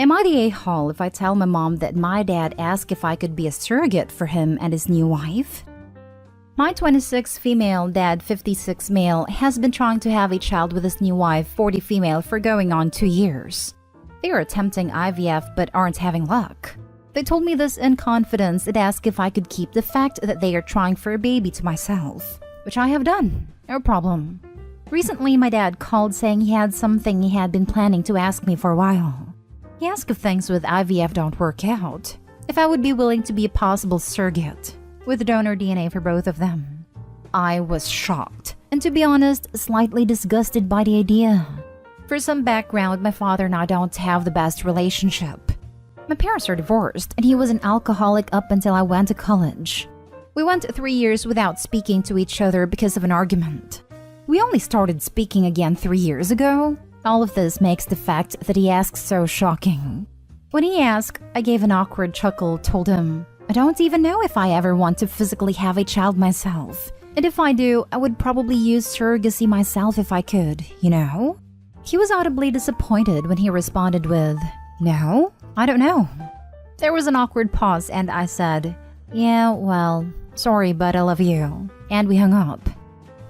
Am I the a-hole if I tell my mom that my dad asked if I could be a surrogate for him and his new wife? My 26 female dad, 56 male, has been trying to have a child with his new wife, 40 female, for going on 2 years. They are attempting IVF but aren't having luck. They told me this in confidence and asked if I could keep the fact that they are trying for a baby to myself, which I have done. No problem. Recently, my dad called saying he had something he had been planning to ask me for a while. He asked if things with IVF don't work out, if I would be willing to be a possible surrogate, with donor DNA for both of them. I was shocked, and to be honest, slightly disgusted by the idea. For some background, my father and I don't have the best relationship. My parents are divorced, and he was an alcoholic up until I went to college. We went 3 years without speaking to each other because of an argument. We only started speaking again 3 years ago. All of this makes the fact that he asks so shocking. When he asked, I gave an awkward chuckle, told him, I don't even know if I ever want to physically have a child myself. And if I do, I would probably use surrogacy myself if I could, you know? He was audibly disappointed when he responded with, No, I don't know. There was an awkward pause and I said, Yeah, well, sorry, but I love you. And we hung up.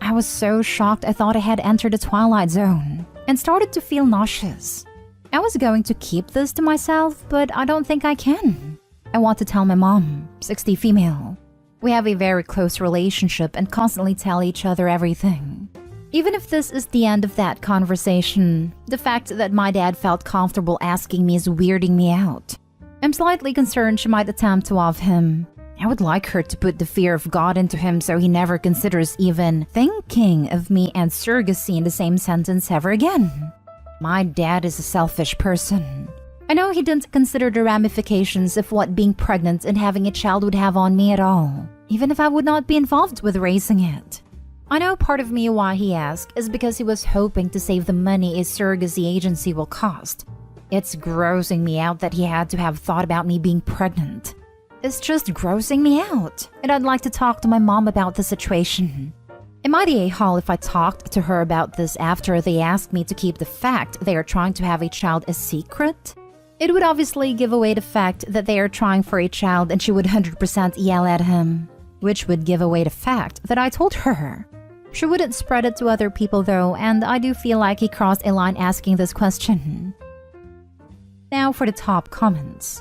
I was so shocked I thought I had entered a twilight zone and started to feel nauseous. I was going to keep this to myself, but I don't think I can. I want to tell my mom, 60 female. We have a very close relationship and constantly tell each other everything. Even if this is the end of that conversation, the fact that my dad felt comfortable asking me is weirding me out. I'm slightly concerned she might attempt to off him. I would like her to put the fear of God into him so he never considers even thinking of me and surrogacy in the same sentence ever again. My dad is a selfish person. I know he didn't consider the ramifications of what being pregnant and having a child would have on me at all, even if I would not be involved with raising it. I know part of me why he asked is because he was hoping to save the money a surrogacy agency will cost. It's grossing me out that he had to have thought about me being pregnant. It's just grossing me out, and I'd like to talk to my mom about the situation. Am I the a-hole if I talked to her about this after they asked me to keep the fact they are trying to have a child a secret? It would obviously give away the fact that they are trying for a child and she would 100% yell at him, which would give away the fact that I told her. She wouldn't spread it to other people though, and I do feel like he crossed a line asking this question. Now for the top comments.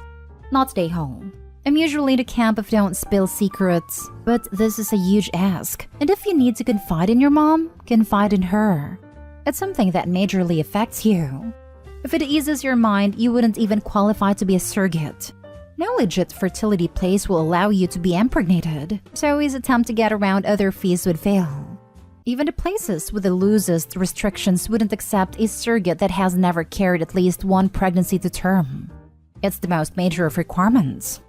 Not the a-hole. I'm usually the camp of don't spill secrets, but this is a huge ask. And if you need to confide in your mom, confide in her. It's something that majorly affects you. If it eases your mind, you wouldn't even qualify to be a surrogate. No legit fertility place will allow you to be impregnated, so his attempt to get around other fees would fail. Even the places with the loosest restrictions wouldn't accept a surrogate that has never carried at least one pregnancy to term. It's the most major of requirements.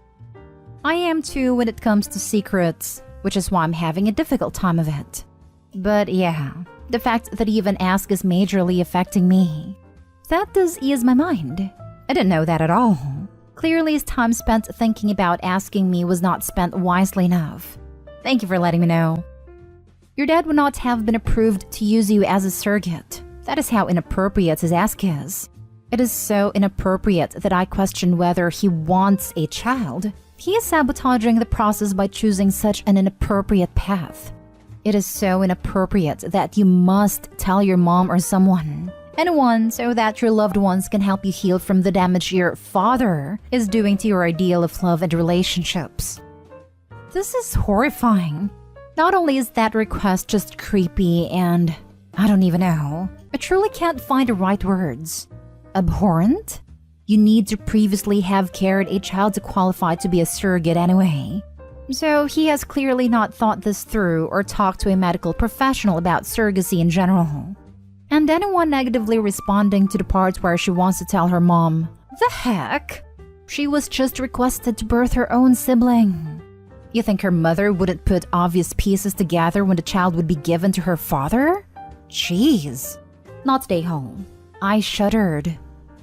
I am too when it comes to secrets, which is why I'm having a difficult time of it. But yeah, the fact that he even asked is majorly affecting me. That does ease my mind. I didn't know that at all. Clearly his time spent thinking about asking me was not spent wisely enough. Thank you for letting me know. Your dad would not have been approved to use you as a surrogate. That is how inappropriate his ask is. It is so inappropriate that I question whether he wants a child. He is sabotaging the process by choosing such an inappropriate path. It is so inappropriate that you must tell your mom or someone. Anyone, so that your loved ones can help you heal from the damage your father is doing to your ideal of love and relationships. This is horrifying. Not only is that request just creepy and, I don't even know, I truly can't find the right words. Abhorrent? You need to previously have carried a child to qualify to be a surrogate anyway. So he has clearly not thought this through or talked to a medical professional about surrogacy in general. And anyone negatively responding to the part where she wants to tell her mom, the heck? She was just requested to birth her own sibling. You think her mother wouldn't put obvious pieces together when the child would be given to her father? Jeez. Not stay home. I shuddered.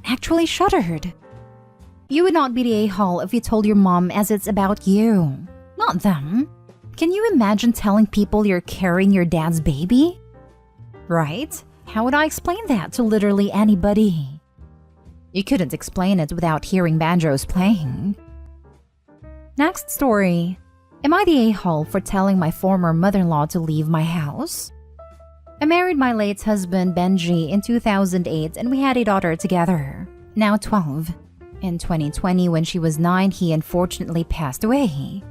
Actually shuddered. You would not be the a-hole if you told your mom as it's about you, not them. Can you imagine telling people you're carrying your dad's baby? Right? How would I explain that to literally anybody? You couldn't explain it without hearing banjos playing. Next story. Am I the a-hole for telling my former mother-in-law to leave my house? I married my late husband Benji in 2008 and we had a daughter together, now 12. In 2020, when she was 9, he unfortunately passed away.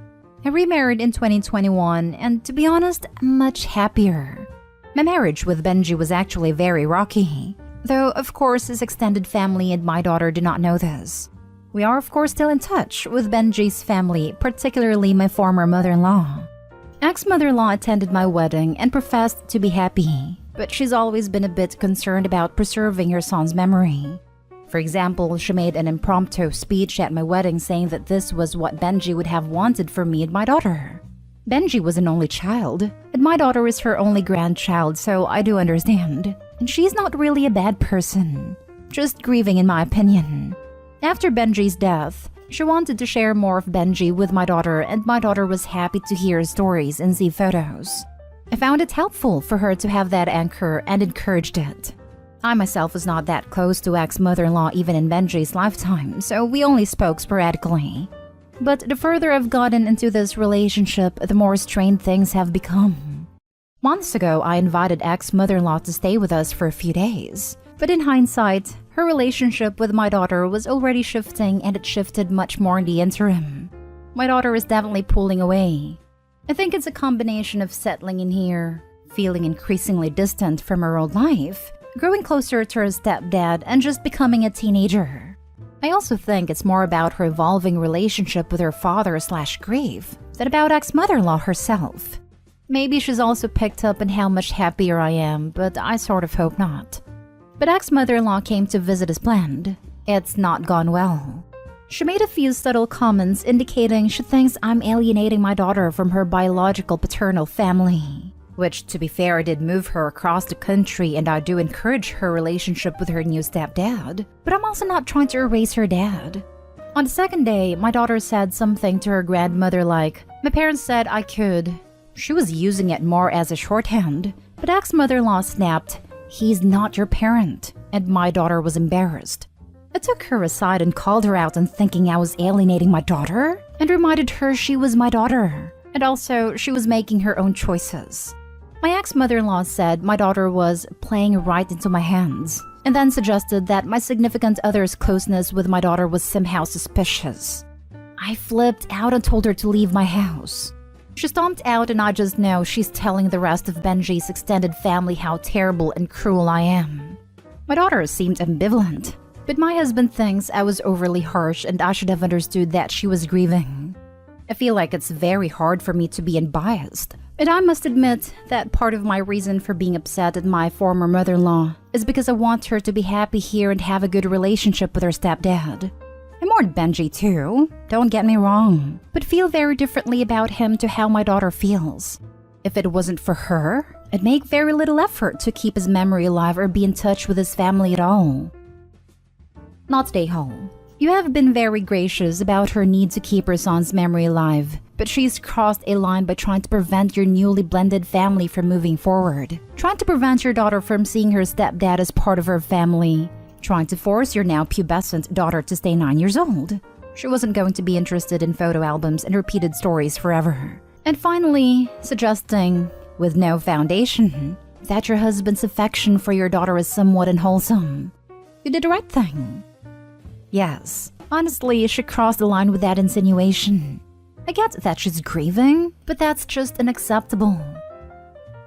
I remarried in 2021 and, to be honest, I'm much happier. My marriage with Benji was actually very rocky, though of course his extended family and my daughter do not know this. We are of course still in touch with Benji's family, particularly my former mother-in-law. Ex-mother-in-law attended my wedding and professed to be happy, but she's always been a bit concerned about preserving her son's memory. For example, she made an impromptu speech at my wedding saying that this was what Benji would have wanted for me and my daughter. Benji was an only child, and my daughter is her only grandchild, so I do understand. And she's not really a bad person, just grieving in my opinion. After Benji's death, she wanted to share more of Benji with my daughter, and my daughter was happy to hear stories and see photos. I found it helpful for her to have that anchor and encouraged it. I myself was not that close to ex-mother-in-law even in Benji's lifetime, so we only spoke sporadically. But the further I've gotten into this relationship, the more strained things have become. Months ago, I invited ex-mother-in-law to stay with us for a few days. But in hindsight, her relationship with my daughter was already shifting, and it shifted much more in the interim. My daughter is definitely pulling away. I think it's a combination of settling in here, feeling increasingly distant from her old life, growing closer to her stepdad, and just becoming a teenager. I also think it's more about her evolving relationship with her father/grief than about ex-mother-in-law herself. Maybe she's also picked up on how much happier I am, but I sort of hope not. But ex-mother-in-law came to visit as planned. It's not gone well. She made a few subtle comments indicating she thinks I'm alienating my daughter from her biological paternal family. Which, to be fair, did move her across the country, and I do encourage her relationship with her new stepdad. But I'm also not trying to erase her dad. On the second day, my daughter said something to her grandmother like, "My parents said I could." She was using it more as a shorthand, but ex-mother-in-law snapped, "He's not your parent," and my daughter was embarrassed. I took her aside and called her out on thinking I was alienating my daughter, and reminded her she was my daughter, and also she was making her own choices. My ex-mother-in-law said my daughter was playing right into my hands, and then suggested that my significant other's closeness with my daughter was somehow suspicious. I flipped out and told her to leave my house. She stomped out, and I just know she's telling the rest of Benji's extended family how terrible and cruel I am. My daughter seemed ambivalent, but my husband thinks I was overly harsh and I should have understood that she was grieving. I feel like it's very hard for me to be unbiased, and I must admit that part of my reason for being upset at my former mother-in-law is because I want her to be happy here and have a good relationship with her stepdad. I mourn Benji too, don't get me wrong, but feel very differently about him to how my daughter feels. If it wasn't for her, I'd make very little effort to keep his memory alive or be in touch with his family at all. Not stay home. You have been very gracious about her need to keep her son's memory alive, but she's crossed a line by trying to prevent your newly blended family from moving forward, trying to prevent your daughter from seeing her stepdad as part of her family, trying to force your now pubescent daughter to stay 9 years old. She wasn't going to be interested in photo albums and repeated stories forever. And finally, suggesting, with no foundation, that your husband's affection for your daughter is somewhat unwholesome. You did the right thing. Yes, honestly, she crossed the line with that insinuation. I get that she's grieving, but that's just unacceptable.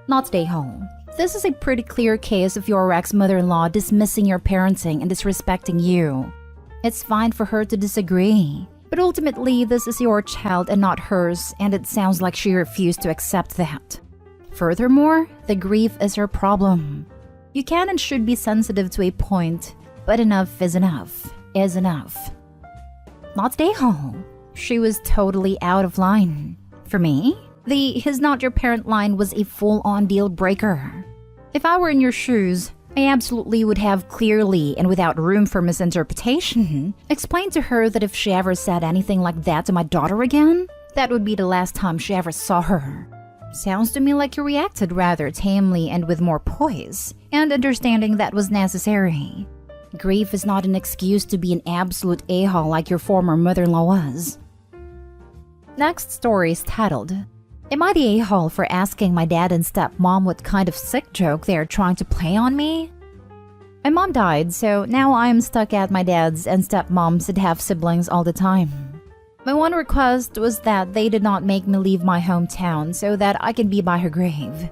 Not stay home. This is a pretty clear case of your ex-mother-in-law dismissing your parenting and disrespecting you. It's fine for her to disagree, but ultimately this is your child and not hers, and it sounds like she refused to accept that. Furthermore, the grief is her problem. You can and should be sensitive to a point, but enough is enough. Is enough. Not stay home. She was totally out of line. For me, the "he's not your parent" line was a full-on deal breaker. If I were in your shoes, I absolutely would have clearly and without room for misinterpretation explained to her that if she ever said anything like that to my daughter again, that would be the last time she ever saw her. Sounds to me like you reacted rather tamely and with more poise, and understanding that was necessary. Grief is not an excuse to be an absolute a-hole like your former mother-in-law was. Next story is titled, Am I the a-hole for asking my dad and stepmom what kind of sick joke they are trying to play on me? My mom died, so now I am stuck at my dad's and stepmom's that have siblings all the time. My one request was that they did not make me leave my hometown so that I can be by her grave.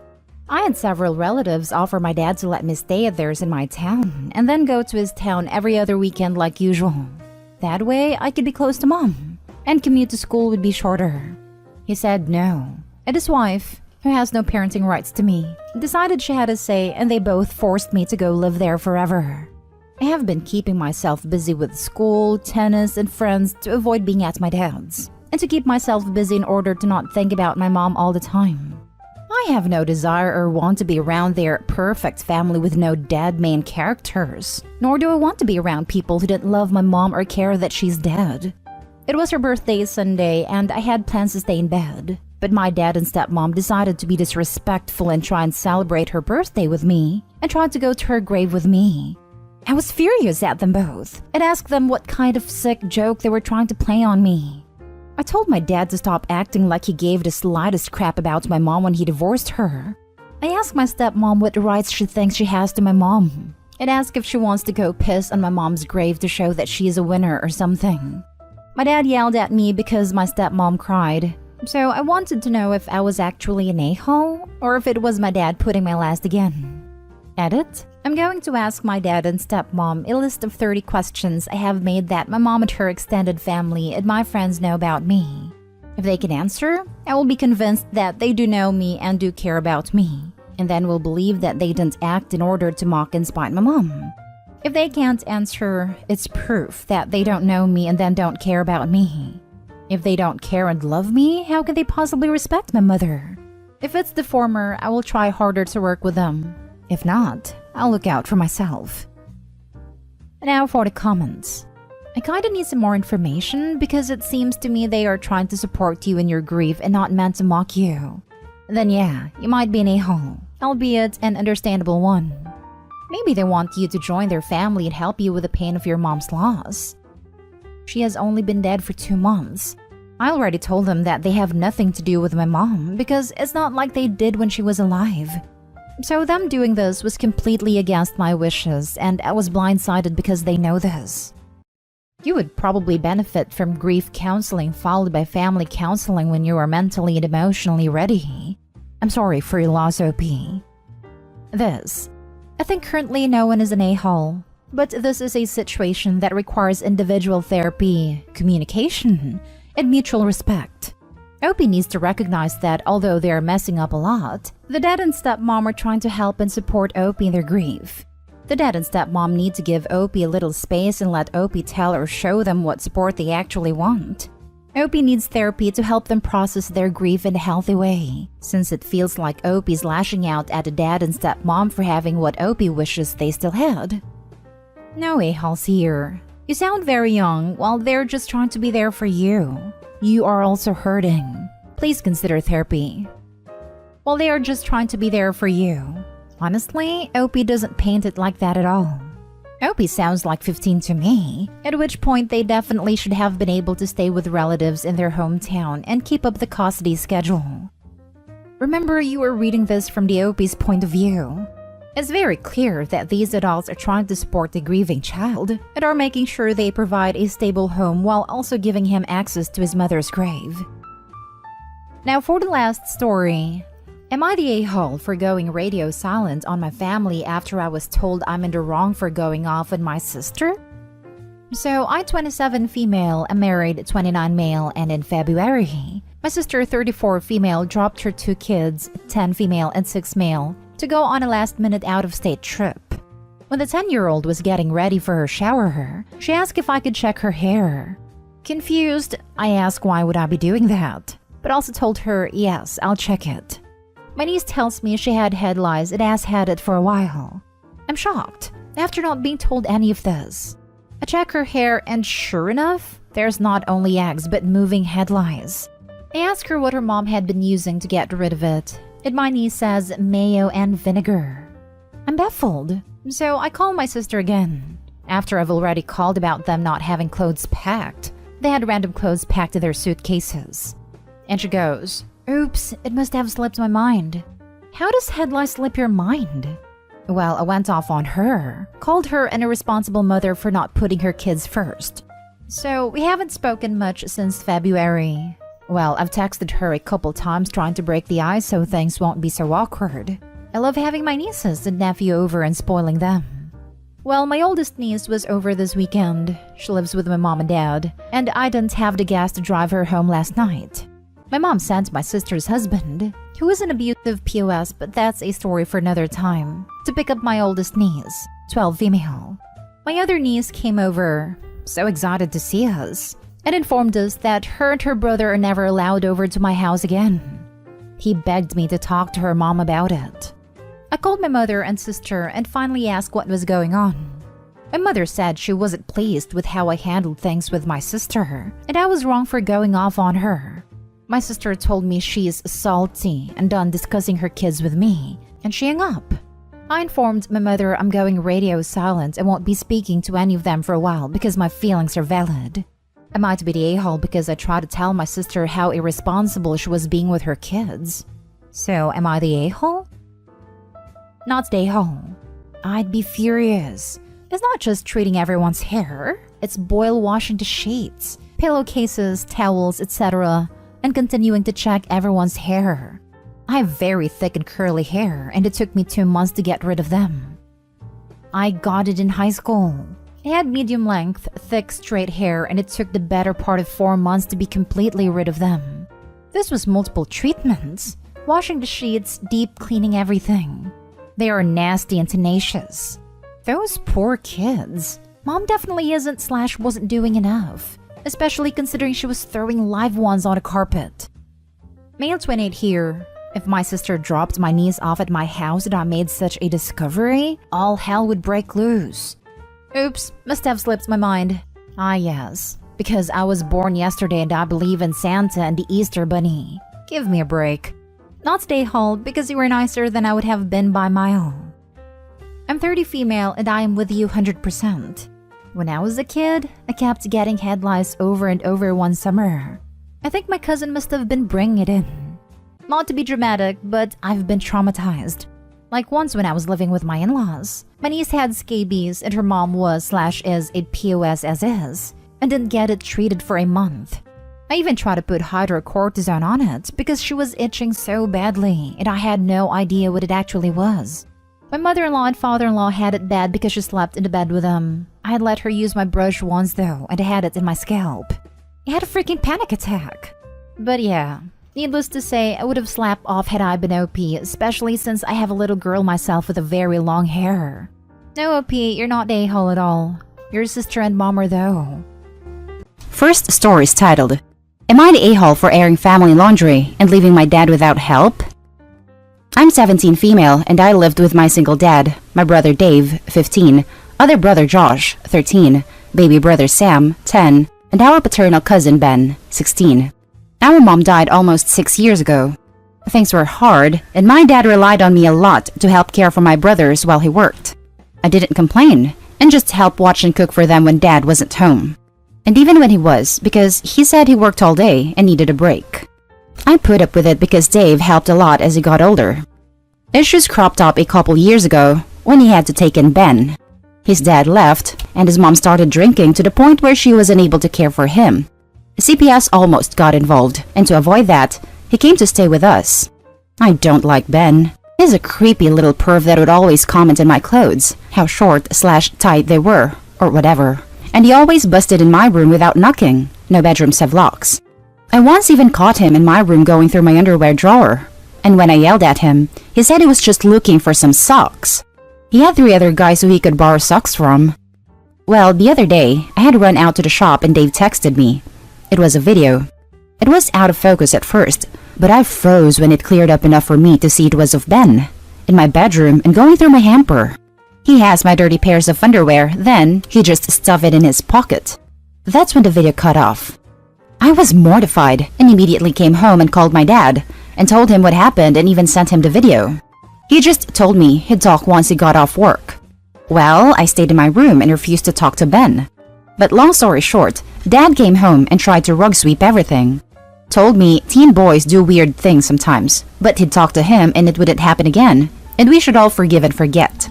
I had several relatives offer my dad to let me stay at theirs in my town and then go to his town every other weekend like usual. That way, I could be close to mom, and commute to school would be shorter. He said no, and his wife, who has no parenting rights to me, decided she had a say, and they both forced me to go live there forever. I have been keeping myself busy with school, tennis, and friends to avoid being at my dad's, and to keep myself busy in order to not think about my mom all the time. I have no desire or want to be around their perfect family with no dead main characters, nor do I want to be around people who didn't love my mom or care that she's dead. It was her birthday Sunday, and I had plans to stay in bed, but my dad and stepmom decided to be disrespectful and try and celebrate her birthday with me, and tried to go to her grave with me. I was furious at them both, and asked them what kind of sick joke they were trying to play on me. I told my dad to stop acting like he gave the slightest crap about my mom when he divorced her. I asked my stepmom what rights she thinks she has to my mom, and asked if she wants to go piss on my mom's grave to show that she is a winner or something. My dad yelled at me because my stepmom cried, so I wanted to know if I was actually an a-hole or if it was my dad putting my last again. Edit. I'm going to ask my dad and stepmom a list of 30 questions I have made that my mom and her extended family and my friends know about me. If they can answer, I will be convinced that they do know me and do care about me, and then will believe that they didn't act in order to mock and spite my mom. If they can't answer, it's proof that they don't know me and then don't care about me. If they don't care and love me, how can they possibly respect my mother? If it's the former, I will try harder to work with them. If not, I'll look out for myself. Now for the comments. I kinda need some more information because it seems to me they are trying to support you in your grief and not meant to mock you. Then yeah, you might be an a-hole, albeit an understandable one. Maybe they want you to join their family and help you with the pain of your mom's loss. She has only been dead for 2 months. I already told them that they have nothing to do with my mom because it's not like they did when she was alive. So them doing this was completely against my wishes, and I was blindsided because they know this. You would probably benefit from grief counseling followed by family counseling when you are mentally and emotionally ready. I'm sorry for your loss, OP. This. I think currently no one is an a-hole, but this is a situation that requires individual therapy, communication, and mutual respect. Opie needs to recognize that although they are messing up a lot, the dad and stepmom are trying to help and support Opie in their grief. The dad and stepmom need to give Opie a little space and let Opie tell or show them what support they actually want. Opie needs therapy to help them process their grief in a healthy way, since it feels like Opie's lashing out at the dad and stepmom for having what Opie wishes they still had. No a-holes here. You sound very young while they're just trying to be there for you. You are also hurting. Please consider therapy. Well, they are just trying to be there for you. Honestly, Opie doesn't paint it like that at all. Opie sounds like 15 to me, at which point they definitely should have been able to stay with relatives in their hometown and keep up the custody schedule. Remember, you are reading this from the Opie's point of view. It's very clear that these adults are trying to support the grieving child and are making sure they provide a stable home while also giving him access to his mother's grave. Now for the last story. Am I the a-hole for going radio silent on my family after I was told I'm in the wrong for going off on my sister? So, I 27 female, am married 29 male, and in February, my sister 34 female dropped her 2 kids, 10 female and 6 male, to go on a last-minute out-of-state trip. When the 10-year-old was getting ready for her shower, she asked if I could check her hair. Confused, I asked why would I be doing that, but also told her, yes, I'll check it. My niece tells me she had head lice and has had it for a while. I'm shocked, after not being told any of this. I check her hair and sure enough, there's not only eggs but moving head lice. I ask her what her mom had been using to get rid of it, and my niece says mayo and vinegar. I'm baffled, so I call my sister again. After I've already called about them not having clothes packed, they had random clothes packed in their suitcases. And she goes, "Oops, it must have slipped my mind." How does head lice slip your mind? Well, I went off on her, called her an irresponsible mother for not putting her kids first. So we haven't spoken much since February. Well, I've texted her a couple times trying to break the ice so things won't be so awkward. I love having my nieces and nephew over and spoiling them. Well, my oldest niece was over this weekend. She lives with my mom and dad, and I didn't have the gas to drive her home last night. My mom sent my sister's husband, who is an abusive POS, but that's a story for another time, to pick up my oldest niece, 12 female. My other niece came over, so excited to see us, and informed us that her and her brother are never allowed over to my house again. He begged me to talk to her mom about it. I called my mother and sister and finally asked what was going on. My mother said she wasn't pleased with how I handled things with my sister, and I was wrong for going off on her. My sister told me she's salty and done discussing her kids with me, and she hung up. I informed my mother I'm going radio silent and won't be speaking to any of them for a while because my feelings are valid. I might be the a-hole because I tried to tell my sister how irresponsible she was being with her kids. So, am I the a-hole? Not the a-hole. I'd be furious. It's not just treating everyone's hair, it's boil washing the sheets, pillowcases, towels, etc., and continuing to check everyone's hair. I have very thick and curly hair, and it took me 2 months to get rid of them. I got it in high school. I had medium length, thick, straight hair, and it took the better part of 4 months to be completely rid of them. This was multiple treatments, washing the sheets, deep cleaning everything. They are nasty and tenacious. Those poor kids. Mom definitely isn't/wasn't doing enough, especially considering she was throwing live ones on a carpet. Male 28 here. If my sister dropped my niece off at my house and I made such a discovery, all hell would break loose. Oops, must have slipped my mind. Ah yes, because I was born yesterday and I believe in Santa and the Easter Bunny. Give me a break. Not stay home because you were nicer than I would have been by mile. I'm 30 female and I am with you 100%. When I was a kid, I kept getting head lice over and over one summer. I think my cousin must have been bringing it in. Not to be dramatic, but I've been traumatized. Like once when I was living with my in-laws, my niece had scabies and her mom was/is a POS as is, and didn't get it treated for a month. I even tried to put hydrocortisone on it because she was itching so badly and I had no idea what it actually was. My mother-in-law and father-in-law had it bad because she slept in the bed with them. I had let her use my brush once though, and I had it in my scalp. I had a freaking panic attack. But yeah, needless to say, I would have slapped off had I been OP, especially since I have a little girl myself with a very long hair. No OP, you're not the a-hole at all. Your sister and mom are though. First story is titled, "Am I the a-hole for airing family laundry and leaving my dad without help?" I'm 17 female and I lived with my single dad, my brother Dave, 15, other brother Josh, 13, baby brother Sam, 10, and our paternal cousin Ben, 16. Our mom died almost 6 years ago. Things were hard and my dad relied on me a lot to help care for my brothers while he worked. I didn't complain and just helped watch and cook for them when dad wasn't home. And even when he was, because he said he worked all day and needed a break. I put up with it because Dave helped a lot as he got older. Issues cropped up a couple years ago when he had to take in Ben. His dad left and his mom started drinking to the point where she was unable to care for him. CPS almost got involved, and to avoid that, he came to stay with us. I don't like Ben. He's a creepy little perv that would always comment on my clothes, how short/tight they were, or whatever. And he always busted in my room without knocking. No bedrooms have locks. I once even caught him in my room going through my underwear drawer. And when I yelled at him, he said he was just looking for some socks. He had 3 other guys who he could borrow socks from. Well, the other day, I had run out to the shop and Dave texted me. It was a video. It was out of focus at first, but I froze when it cleared up enough for me to see it was of Ben, in my bedroom and going through my hamper. He has my dirty pairs of underwear, then he just stuffed it in his pocket. That's when the video cut off. I was mortified and immediately came home and called my dad and told him what happened and even sent him the video. He just told me he'd talk once he got off work. Well, I stayed in my room and refused to talk to Ben. But long story short, Dad came home and tried to rug sweep everything. Told me teen boys do weird things sometimes, but he'd talk to him and it wouldn't happen again, and we should all forgive and forget.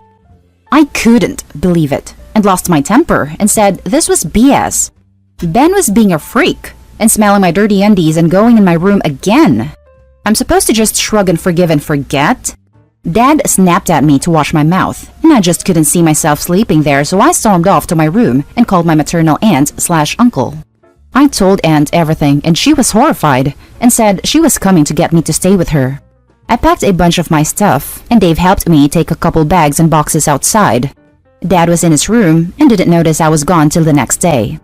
I couldn't believe it and lost my temper and said this was BS. Ben was being a freak and smelling my dirty undies and going in my room again. I'm supposed to just shrug and forgive and forget? Dad snapped at me to wash my mouth, and I just couldn't see myself sleeping there, so I stormed off to my room and called my maternal aunt/uncle. I told Aunt everything, and she was horrified and said she was coming to get me to stay with her. I packed a bunch of my stuff, and Dave helped me take a couple bags and boxes outside. Dad was in his room and didn't notice I was gone till the next day.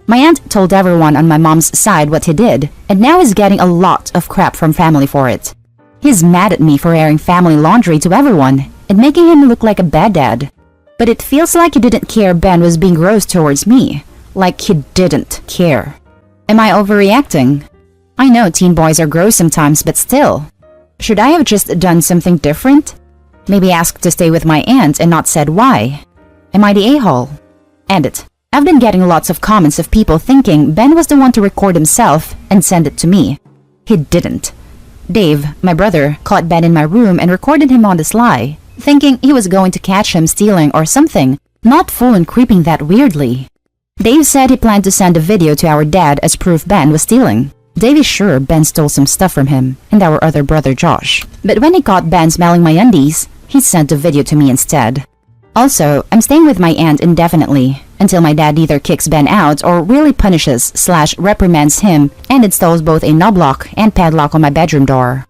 My aunt told everyone on my mom's side what he did, and now he's getting a lot of crap from family for it. He's mad at me for airing family laundry to everyone and making him look like a bad dad. But it feels like he didn't care Ben was being gross towards me. Like he didn't care. Am I overreacting? I know teen boys are gross sometimes, but still. Should I have just done something different? Maybe asked to stay with my aunt and not said why? Am I the a-hole? Edit. I've been getting lots of comments of people thinking Ben was the one to record himself and send it to me. He didn't. Dave, my brother, caught Ben in my room and recorded him on the sly, thinking he was going to catch him stealing or something, not full and creeping that weirdly. Dave said he planned to send a video to our dad as proof Ben was stealing. Dave is sure Ben stole some stuff from him and our other brother Josh. But when he caught Ben smelling my undies, he sent a video to me instead. Also, I'm staying with my aunt indefinitely, until my dad either kicks Ben out or really punishes/reprimands him and installs both a knob lock and padlock on my bedroom door.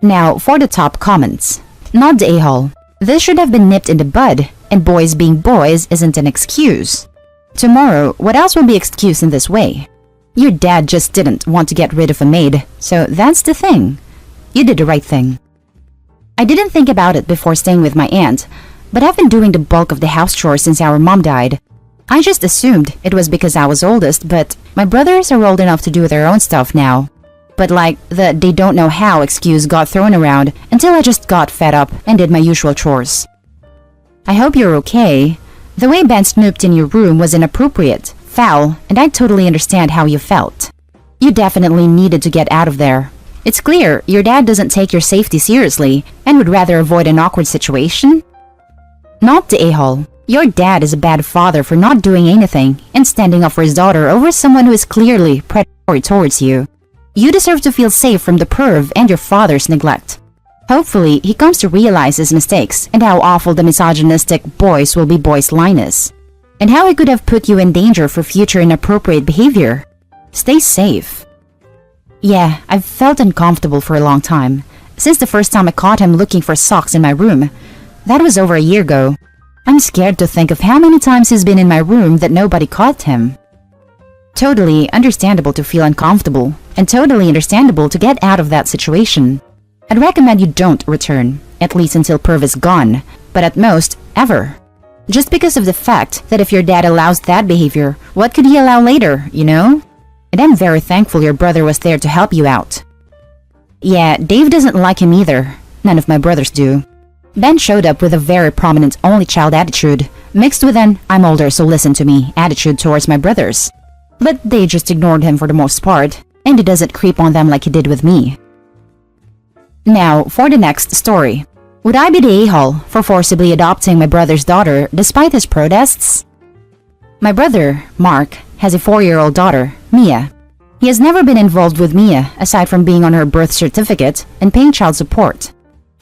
Now, for the top comments. Not the a-hole. This should have been nipped in the bud, and boys being boys isn't an excuse. Tomorrow, what else will be excused in this way? Your dad just didn't want to get rid of a maid, so that's the thing. You did the right thing. I didn't think about it before staying with my aunt, but I've been doing the bulk of the house chores since our mom died. I just assumed it was because I was oldest, but my brothers are old enough to do their own stuff now. But like the they don't know how excuse got thrown around until I just got fed up and did my usual chores. I hope you're okay. The way Ben snooped in your room was inappropriate, foul, and I totally understand how you felt. You definitely needed to get out of there. It's clear your dad doesn't take your safety seriously and would rather avoid an awkward situation. Not the a-hole. Your dad is a bad father for not doing anything and standing up for his daughter over someone who is clearly predatory towards you. You deserve to feel safe from the perv and your father's neglect. Hopefully, he comes to realize his mistakes and how awful the misogynistic boys will be boys line is. And how he could have put you in danger for future inappropriate behavior. Stay safe. Yeah, I've felt uncomfortable for a long time. Since the first time I caught him looking for socks in my room. That was over a year ago. I'm scared to think of how many times he's been in my room that nobody caught him. Totally understandable to feel uncomfortable, and totally understandable to get out of that situation. I'd recommend you don't return, at least until perv is gone, but at most, ever. Just because of the fact that if your dad allows that behavior, what could he allow later, you know? And I'm very thankful your brother was there to help you out. Yeah, Dave doesn't like him either. None of my brothers do. Ben showed up with a very prominent only child attitude, mixed with an I'm older so listen to me attitude towards my brothers. But they just ignored him for the most part, and he doesn't creep on them like he did with me. Now, for the next story. Would I be the a-hole for forcibly adopting my brother's daughter despite his protests? My brother, Mark, has a 4-year-old daughter, Mia. He has never been involved with Mia aside from being on her birth certificate and paying child support.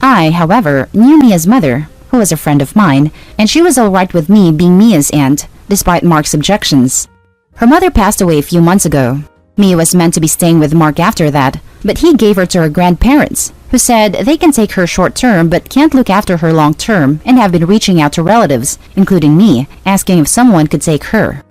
I, however, knew Mia's mother, who was a friend of mine, and she was alright with me being Mia's aunt, despite Mark's objections. Her mother passed away a few months ago. Mia was meant to be staying with Mark after that, but he gave her to her grandparents, who said they can take her short-term but can't look after her long-term and have been reaching out to relatives, including me, asking if someone could take her.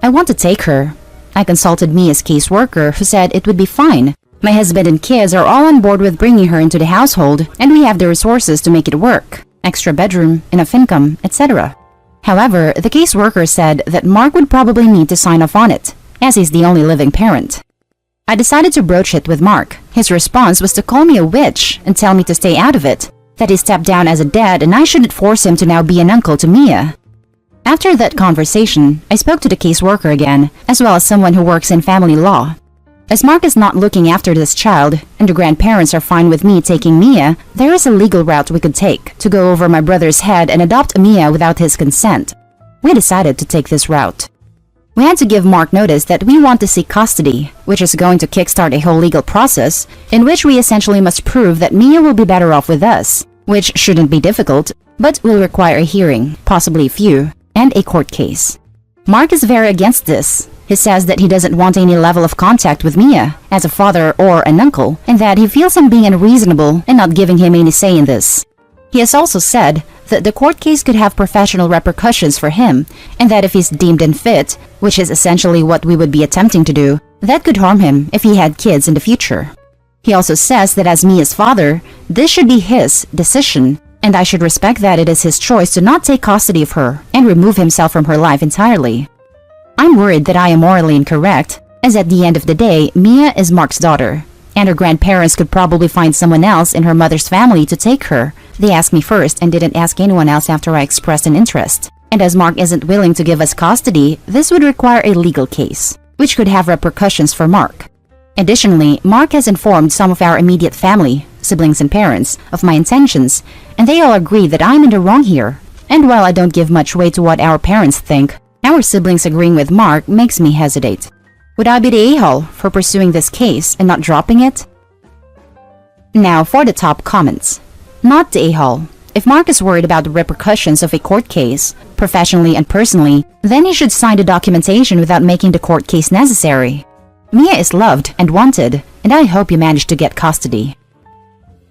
I want to take her. I consulted Mia's caseworker, who said it would be fine. My husband and kids are all on board with bringing her into the household, and we have the resources to make it work. Extra bedroom, enough income, etc. However, the caseworker said that Mark would probably need to sign off on it, as he's the only living parent. I decided to broach it with Mark. His response was to call me a witch and tell me to stay out of it, that he stepped down as a dad and I shouldn't force him to now be an uncle to Mia. After that conversation, I spoke to the caseworker again, as well as someone who works in family law. As Mark is not looking after this child, and the grandparents are fine with me taking Mia, there is a legal route we could take to go over my brother's head and adopt Mia without his consent. We decided to take this route. We had to give Mark notice that we want to seek custody, which is going to kickstart a whole legal process, in which we essentially must prove that Mia will be better off with us, which shouldn't be difficult, but will require a hearing, possibly a few, and a court case. Mark is very against this. He says that he doesn't want any level of contact with Mia, as a father or an uncle, and that he feels I'm being unreasonable and not giving him any say in this. He has also said that the court case could have professional repercussions for him, and that if he's deemed unfit, which is essentially what we would be attempting to do, that could harm him if he had kids in the future. He also says that as Mia's father, this should be his decision, and I should respect that it is his choice to not take custody of her and remove himself from her life entirely. I'm worried that I am morally incorrect, as at the end of the day, Mia is Mark's daughter, and her grandparents could probably find someone else in her mother's family to take her. They asked me first and didn't ask anyone else after I expressed an interest. And as Mark isn't willing to give us custody, this would require a legal case, which could have repercussions for Mark. Additionally, Mark has informed some of our immediate family, siblings and parents, of my intentions, and they all agree that I'm in the wrong here. And while I don't give much weight to what our parents think, our siblings agreeing with Mark makes me hesitate. Would I be the a-hole for pursuing this case and not dropping it? Now for the top comments. Not the a-hole. If Mark is worried about the repercussions of a court case, professionally and personally, then he should sign the documentation without making the court case necessary. Mia is loved and wanted, and I hope you manage to get custody.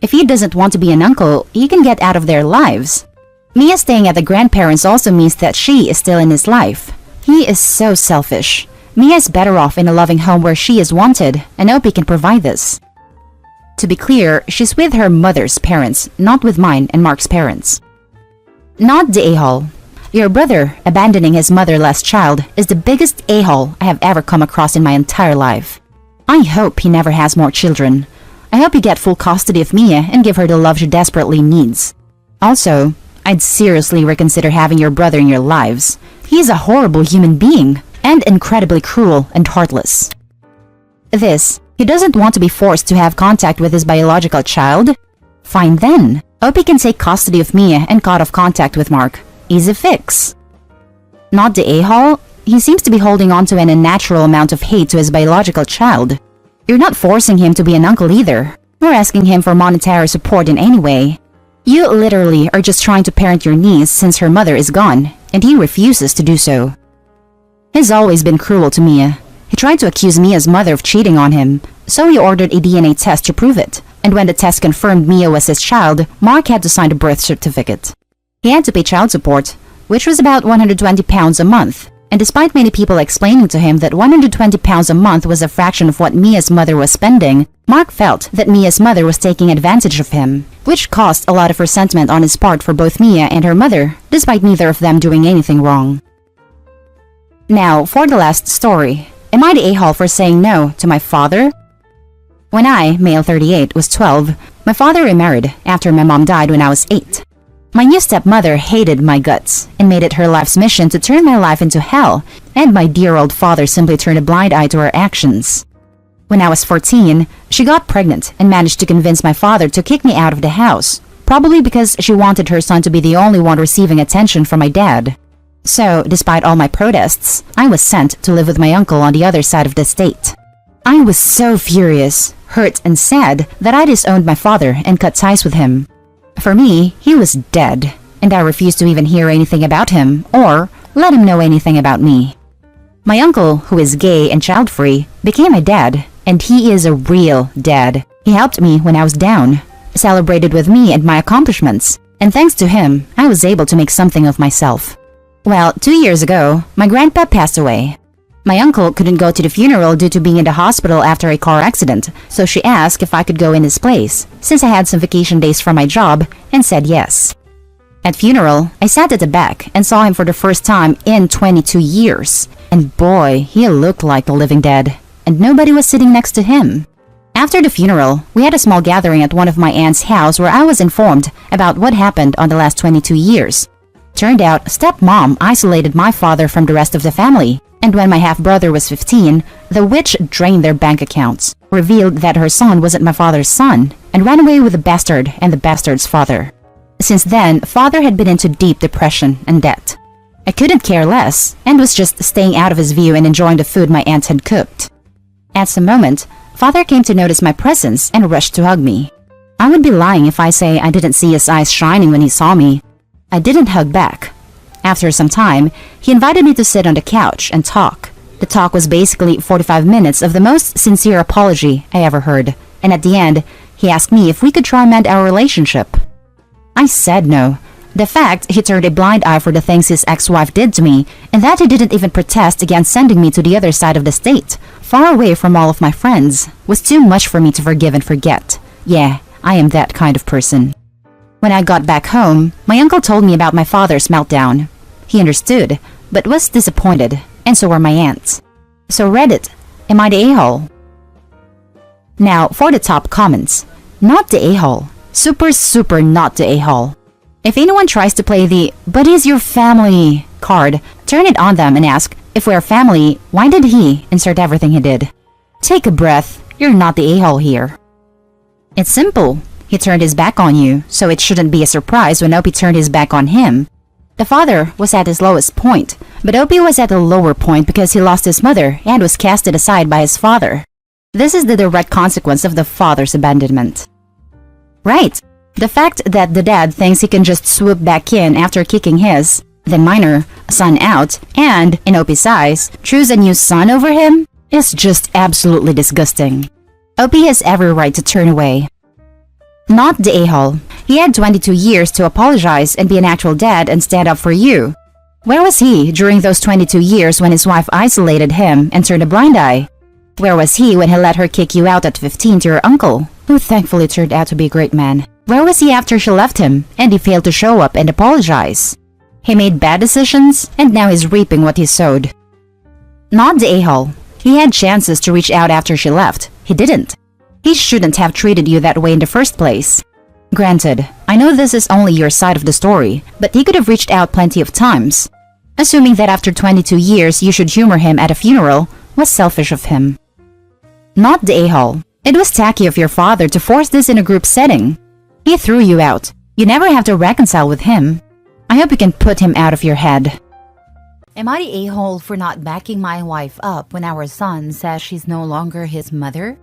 If he doesn't want to be an uncle, he can get out of their lives. Mia staying at the grandparents also means that she is still in his life. He is so selfish. Mia is better off in a loving home where she is wanted, and hope he can provide this. To be clear, she's with her mother's parents, not with mine and Mark's parents. Not the a-hole. Your brother abandoning his motherless child is the biggest a-hole I have ever come across in my entire life. I hope he never has more children. I hope you get full custody of Mia and give her the love she desperately needs. Also, I'd seriously reconsider having your brother in your lives. He is a horrible human being, and incredibly cruel and heartless. He doesn't want to be forced to have contact with his biological child? Fine then. Hope he can take custody of Mia and cut off contact with Mark. Easy fix. Not the a-hole? He seems to be holding on to an unnatural amount of hate to his biological child. You're not forcing him to be an uncle either, or asking him for monetary support in any way. You literally are just trying to parent your niece since her mother is gone, and he refuses to do so. He's always been cruel to Mia. He tried to accuse Mia's mother of cheating on him, so he ordered a DNA test to prove it, and when the test confirmed Mia was his child, Mark had to sign the birth certificate. He had to pay child support, which was about £120 a month, and despite many people explaining to him that £120 a month was a fraction of what Mia's mother was spending, Mark felt that Mia's mother was taking advantage of him, which caused a lot of resentment on his part for both Mia and her mother, despite neither of them doing anything wrong. Now, for the last story. Am I the a-hole for saying no to my father? When I, male 38, was 12, my father remarried after my mom died when I was 8. My new stepmother hated my guts and made it her life's mission to turn my life into hell, and my dear old father simply turned a blind eye to her actions. When I was 14, she got pregnant and managed to convince my father to kick me out of the house, probably because she wanted her son to be the only one receiving attention from my dad. So, despite all my protests, I was sent to live with my uncle on the other side of the state. I was so furious, hurt, and sad that I disowned my father and cut ties with him. For me, he was dead, and I refused to even hear anything about him or let him know anything about me. My uncle, who is gay and child-free, became my dad, and he is a real dad. He helped me when I was down, celebrated with me and my accomplishments, and thanks to him, I was able to make something of myself. Well, 2 years ago, my grandpa passed away. My uncle couldn't go to the funeral due to being in the hospital after a car accident, so she asked if I could go in his place, since I had some vacation days from my job, and said yes. At funeral, I sat at the back and saw him for the first time in 22 years. And boy, he looked like the living dead, and nobody was sitting next to him. After the funeral, we had a small gathering at one of my aunt's house where I was informed about what happened on the last 22 years. Turned out, stepmom isolated my father from the rest of the family, and when my half-brother was 15, the witch drained their bank accounts, revealed that her son wasn't my father's son, and ran away with the bastard and the bastard's father. Since then, father had been into deep depression and debt. I couldn't care less, and was just staying out of his view and enjoying the food my aunt had cooked. At some moment, father came to notice my presence and rushed to hug me. I would be lying if I say I didn't see his eyes shining when he saw me. I didn't hug back. After some time, he invited me to sit on the couch and talk. The talk was basically 45 minutes of the most sincere apology I ever heard, and at the end, he asked me if we could try and mend our relationship. I said no. The fact he turned a blind eye for the things his ex-wife did to me, and that he didn't even protest against sending me to the other side of the state, far away from all of my friends, was too much for me to forgive and forget. Yeah, I am that kind of person. When I got back home, my uncle told me about my father's meltdown. He understood, but was disappointed, and so were my aunts. So Reddit, am I the a-hole? Now, for the top comments. Not the a-hole. Super not the a-hole. If anyone tries to play the "but he's your family" card, turn it on them and ask, if we're family, why did he insert everything he did? Take a breath, you're not the a-hole here. It's simple. He turned his back on you, so it shouldn't be a surprise when Opie turned his back on him. The father was at his lowest point, but Opie was at a lower point because he lost his mother and was casted aside by his father. This is the direct consequence of the father's abandonment. Right. The fact that the dad thinks he can just swoop back in after kicking his, the minor, son out, and, in Opie's eyes, choose a new son over him, is just absolutely disgusting. Opie has every right to turn away. Not the a-hole. He had 22 years to apologize and be an actual dad and stand up for you. Where was he during those 22 years when his wife isolated him and turned a blind eye? Where was he when he let her kick you out at 15 to your uncle, who thankfully turned out to be a great man? Where was he after she left him and he failed to show up and apologize? He made bad decisions and now he's reaping what he sowed. Not the a-hole. He had chances to reach out after she left. He didn't. He shouldn't have treated you that way in the first place. Granted, I know this is only your side of the story, but he could have reached out plenty of times. Assuming that after 22 years you should humor him at a funeral was selfish of him. Not the a-hole. It was tacky of your father to force this in a group setting. He threw you out. You never have to reconcile with him. I hope you can put him out of your head. Am I the a-hole for not backing my wife up when our son says she's no longer his mother?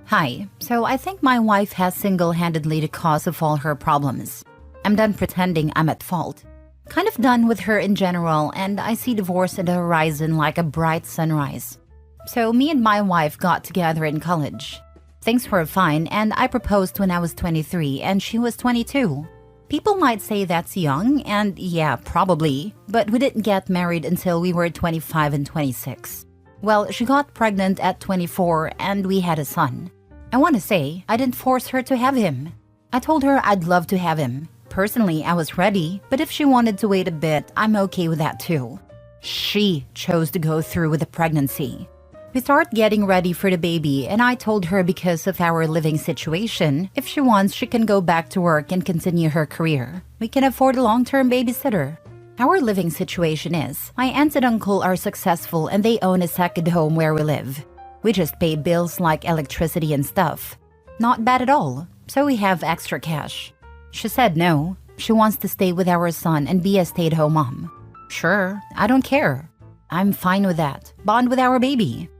Hi, so I think my wife has single-handedly the cause of all her problems. I'm done pretending I'm at fault. Kind of done with her in general, and I see divorce at the horizon like a bright sunrise. So me and my wife got together in college. Things were fine, and I proposed when I was 23 and she was 22. People might say that's young, and yeah, probably, but we didn't get married until we were 25 and 26. Well, she got pregnant at 24 and we had a son. I want to say, I didn't force her to have him. I told her I'd love to have him. Personally, I was ready, but if she wanted to wait a bit, I'm okay with that too. She chose to go through with the pregnancy. We started getting ready for the baby, and I told her because of our living situation, if she wants, she can go back to work and continue her career. We can afford a long-term babysitter. Our living situation is, my aunt and uncle are successful and they own a second home where we live. We just pay bills like electricity and stuff. Not bad at all, so we have extra cash. She said no. She wants to stay with our son and be a stay-at-home mom. Sure, I don't care. I'm fine with that. Bond with our baby.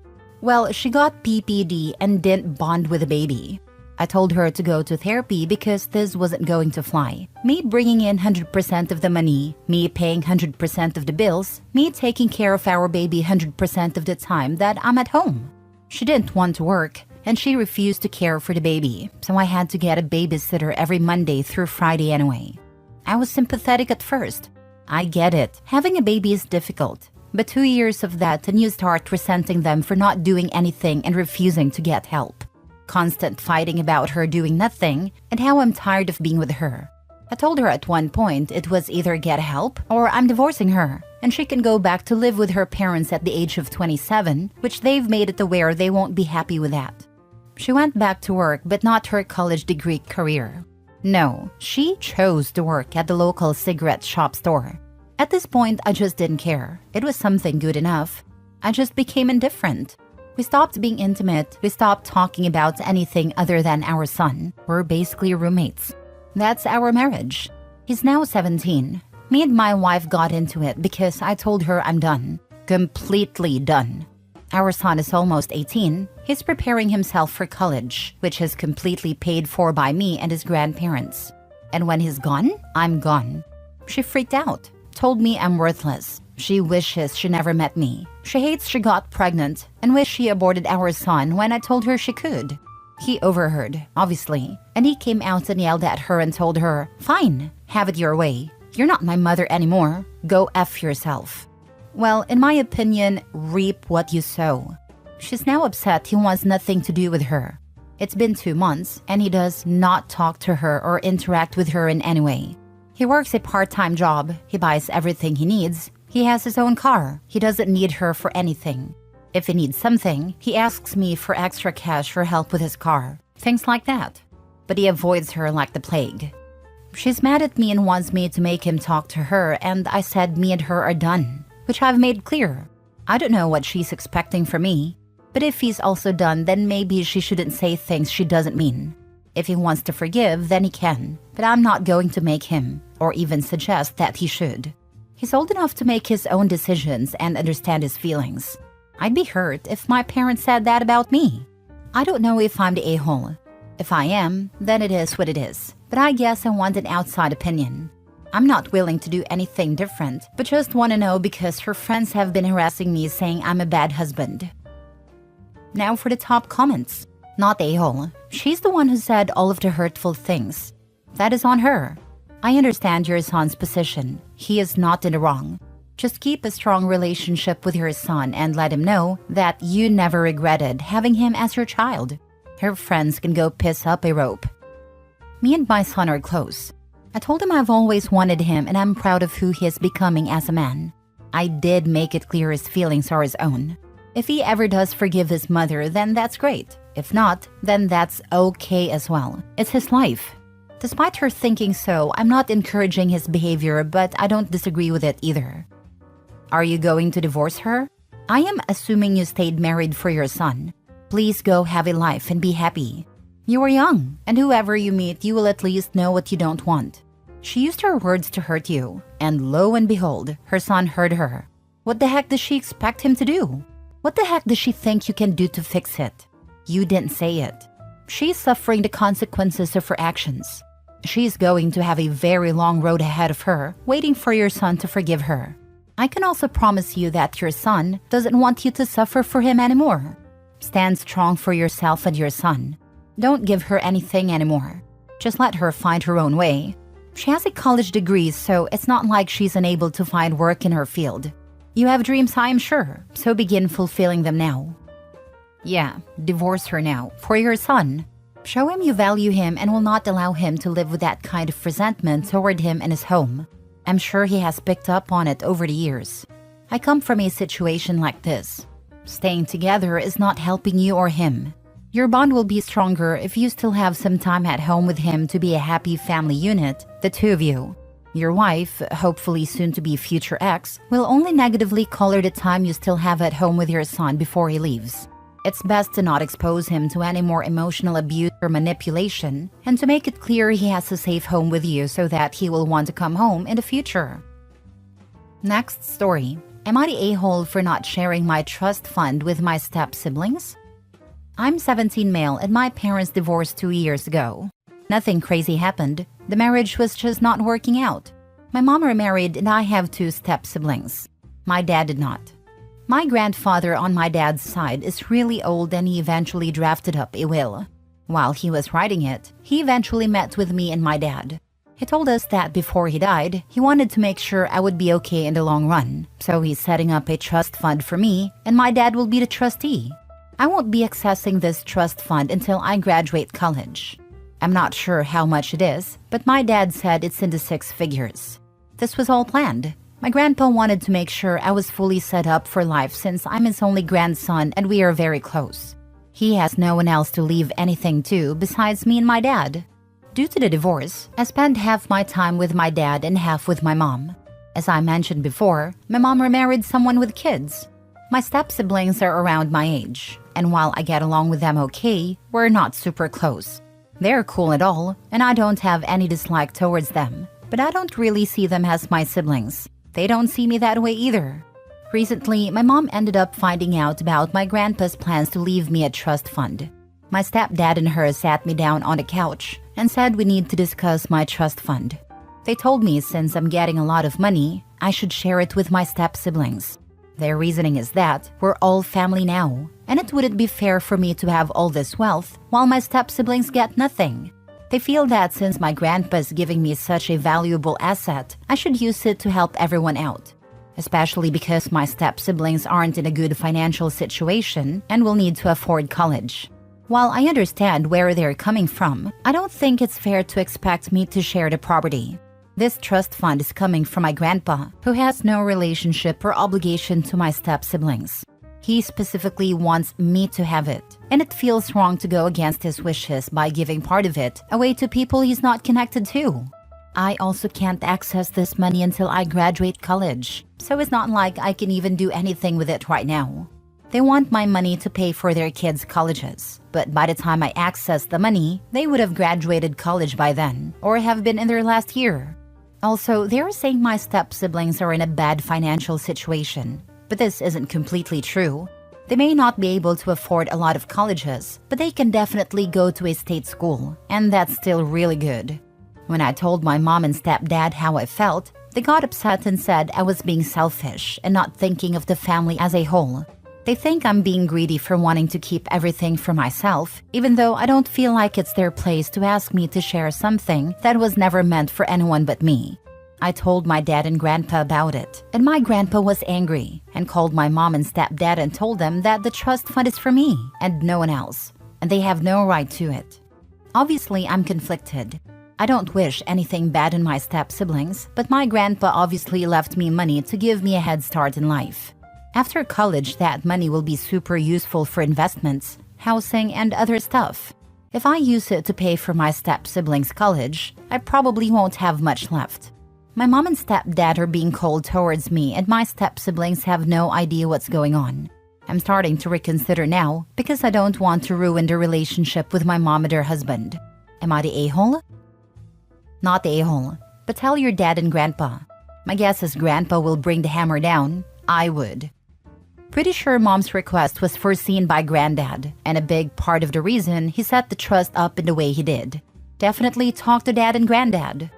Well, she got PPD and didn't bond with the baby. I told her to go to therapy because this wasn't going to fly. Me bringing in 100% of the money, me paying 100% of the bills, me taking care of our baby 100% of the time that I'm at home. She didn't want to work, and she refused to care for the baby, so I had to get a babysitter every Monday through Friday anyway. I was sympathetic at first. I get it. Having a baby is difficult. But 2 years of that and you start resenting them for not doing anything and refusing to get help. Constant fighting about her doing nothing and how I'm tired of being with her. I told her at one point it was either get help or I'm divorcing her and she can go back to live with her parents at the age of 27, which they've made it aware they won't be happy with that. She went back to work, but not her college degree career. No, she chose to work at the local cigarette shop store. At this point, I just didn't care. It was something good enough. I just became indifferent. We stopped being intimate. We stopped talking about anything other than our son. We're basically roommates. That's our marriage. He's now 17. Me and my wife got into it because I told her I'm done. Completely done. Our son is almost 18. He's preparing himself for college, which is completely paid for by me and his grandparents. And when he's gone, I'm gone. She freaked out, told me I'm worthless. She wishes she never met me. She hates she got pregnant and wished she aborted our son when I told her she could. He overheard, obviously, and he came out and yelled at her and told her, "Fine, have it your way. You're not my mother anymore. Go F yourself." Well, in my opinion, reap what you sow. She's now upset he wants nothing to do with her. It's been 2 months, and he does not talk to her or interact with her in any way. He works a part-time job. He buys everything he needs. He has his own car. He doesn't need her for anything. If he needs something, he asks me for extra cash for help with his car. Things like that. But he avoids her like the plague. She's mad at me and wants me to make him talk to her, and I said me and her are done, which I've made clear. I don't know what she's expecting from me, but if he's also done, then maybe she shouldn't say things she doesn't mean. If he wants to forgive, then he can, but I'm not going to make him, or even suggest that he should. He's old enough to make his own decisions and understand his feelings. I'd be hurt if my parents said that about me. I don't know if I'm the a-hole. If I am, then it is what it is, but I guess I want an outside opinion. I'm not willing to do anything different, but just want to know because her friends have been harassing me saying I'm a bad husband. Now for the top comments. Not a-hole. She's the one who said all of the hurtful things. That is on her. I understand your son's position. He is not in the wrong. Just keep a strong relationship with your son and let him know that you never regretted having him as your child. Her friends can go piss up a rope. Me and my son are close. I told him I've always wanted him and I'm proud of who he is becoming as a man. I did make it clear his feelings are his own. If he ever does forgive his mother, then that's great. If not, then that's okay as well. It's his life. Despite her thinking so, I'm not encouraging his behavior, but I don't disagree with it either. Are you going to divorce her? I am assuming you stayed married for your son. Please go have a life and be happy. You are young, and whoever you meet, you will at least know what you don't want. She used her words to hurt you, and lo and behold, her son heard her. What the heck does she expect him to do? What the heck does she think you can do to fix it? You didn't say it. She's suffering the consequences of her actions. She's going to have a very long road ahead of her, waiting for your son to forgive her. I can also promise you that your son doesn't want you to suffer for him anymore. Stand strong for yourself and your son. Don't give her anything anymore. Just let her find her own way. She has a college degree, so it's not like she's unable to find work in her field. You have dreams, I am sure, so begin fulfilling them now. Yeah, divorce her now, for your son. Show him you value him and will not allow him to live with that kind of resentment toward him and his home. I'm sure he has picked up on it over the years. I come from a situation like this. Staying together is not helping you or him. Your bond will be stronger if you still have some time at home with him to be a happy family unit, the two of you. Your wife, hopefully soon to be future ex, will only negatively color the time you still have at home with your son before he leaves. It's best to not expose him to any more emotional abuse or manipulation, and to make it clear he has a safe home with you so that he will want to come home in the future. Next story. Am I the a-hole for not sharing my trust fund with my step-siblings? I'm 17 male and my parents divorced 2 years ago. Nothing crazy happened. The marriage was just not working out. My mom remarried and I have 2 step-siblings. My dad did not. My grandfather on my dad's side is really old and he eventually drafted up a will. While he was writing it, he eventually met with me and my dad. He told us that before he died, he wanted to make sure I would be okay in the long run. So he's setting up a trust fund for me and my dad will be the trustee. I won't be accessing this trust fund until I graduate college. I'm not sure how much it is, but my dad said it's in the 6 figures. This was all planned. My grandpa wanted to make sure I was fully set up for life since I'm his only grandson and we are very close. He has no one else to leave anything to besides me and my dad. Due to the divorce, I spent half my time with my dad and half with my mom. As I mentioned before, my mom remarried someone with kids. My step-siblings are around my age, and while I get along with them okay, we're not super close. They're cool and all, and I don't have any dislike towards them, but I don't really see them as my siblings. They don't see me that way either. Recently, my mom ended up finding out about my grandpa's plans to leave me a trust fund. My stepdad and her sat me down on the couch and said we need to discuss my trust fund. They told me since I'm getting a lot of money, I should share it with my step-siblings. Their reasoning is that we're all family now, and it wouldn't be fair for me to have all this wealth while my step-siblings get nothing. They feel that since my grandpa's giving me such a valuable asset, I should use it to help everyone out. Especially because my step-siblings aren't in a good financial situation and will need to afford college. While I understand where they're coming from, I don't think it's fair to expect me to share the property. This trust fund is coming from my grandpa, who has no relationship or obligation to my step-siblings. He specifically wants me to have it, and it feels wrong to go against his wishes by giving part of it away to people he's not connected to. I also can't access this money until I graduate college, so it's not like I can even do anything with it right now. They want my money to pay for their kids' colleges, but by the time I access the money, they would have graduated college by then, or have been in their last year. Also, they're saying my step-siblings are in a bad financial situation, but this isn't completely true. They may not be able to afford a lot of colleges, but they can definitely go to a state school, and that's still really good. When I told my mom and stepdad how I felt, they got upset and said I was being selfish and not thinking of the family as a whole. They think I'm being greedy for wanting to keep everything for myself, even though I don't feel like it's their place to ask me to share something that was never meant for anyone but me. I told my dad and grandpa about it, and my grandpa was angry and called my mom and stepdad and told them that the trust fund is for me and no one else, and they have no right to it. Obviously, I'm conflicted. I don't wish anything bad on my step-siblings, but my grandpa obviously left me money to give me a head start in life. After college, that money will be super useful for investments, housing, and other stuff. If I use it to pay for my step-siblings' college, I probably won't have much left. My mom and stepdad are being cold towards me, and my step-siblings have no idea what's going on. I'm starting to reconsider now because I don't want to ruin the relationship with my mom and her husband. Am I the a-hole? Not the a-hole, but tell your dad and grandpa. My guess is grandpa will bring the hammer down. I would. Pretty sure mom's request was foreseen by granddad, and a big part of the reason he set the trust up in the way he did. Definitely talk to dad and granddad.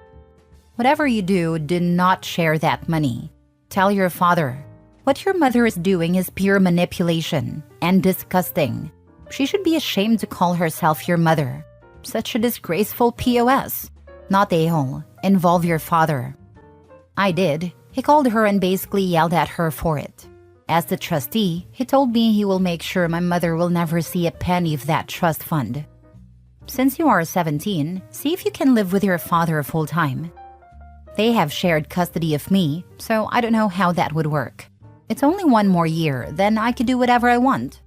Whatever you do not share that money. Tell your father. What your mother is doing is pure manipulation and disgusting. She should be ashamed to call herself your mother. Such a disgraceful POS. Not the a-hole. Involve your father. I did. He called her and basically yelled at her for it. As the trustee, he told me he will make sure my mother will never see a penny of that trust fund. Since you are 17, see if you can live with your father full-time. They have shared custody of me, so I don't know how that would work. It's only 1 more year, then I could do whatever I want.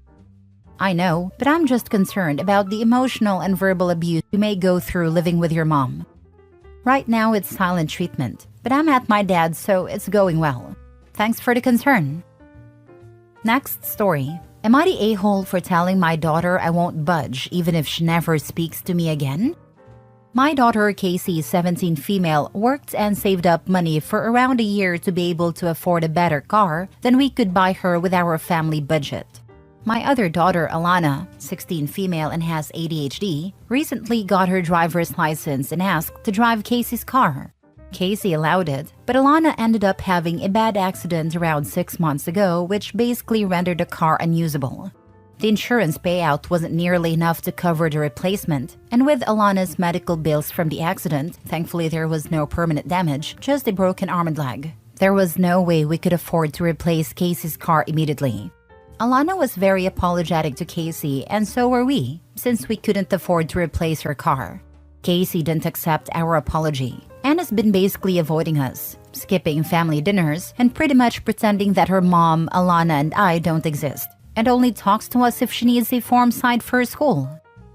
I know, but I'm just concerned about the emotional and verbal abuse you may go through living with your mom. Right now it's silent treatment, but I'm at my dad's, so it's going well. Thanks for the concern. Next story. Am I the a-hole for telling my daughter I won't budge even if she never speaks to me again? My daughter, Casey, 17 female, worked and saved up money for around a year to be able to afford a better car than we could buy her with our family budget. My other daughter, Alana, 16 female and has ADHD, recently got her driver's license and asked to drive Casey's car. Casey allowed it, but Alana ended up having a bad accident around 6 months ago, which basically rendered the car unusable. The insurance payout wasn't nearly enough to cover the replacement, and with Alana's medical bills from the accident, thankfully there was no permanent damage, just a broken arm and leg. There was no way we could afford to replace Casey's car immediately. Alana was very apologetic to Casey, and so were we, since we couldn't afford to replace her car. Casey didn't accept our apology, and has been basically avoiding us, skipping family dinners, and pretty much pretending that her mom, Alana, and I don't exist. and only talks to us if she needs a form signed for school.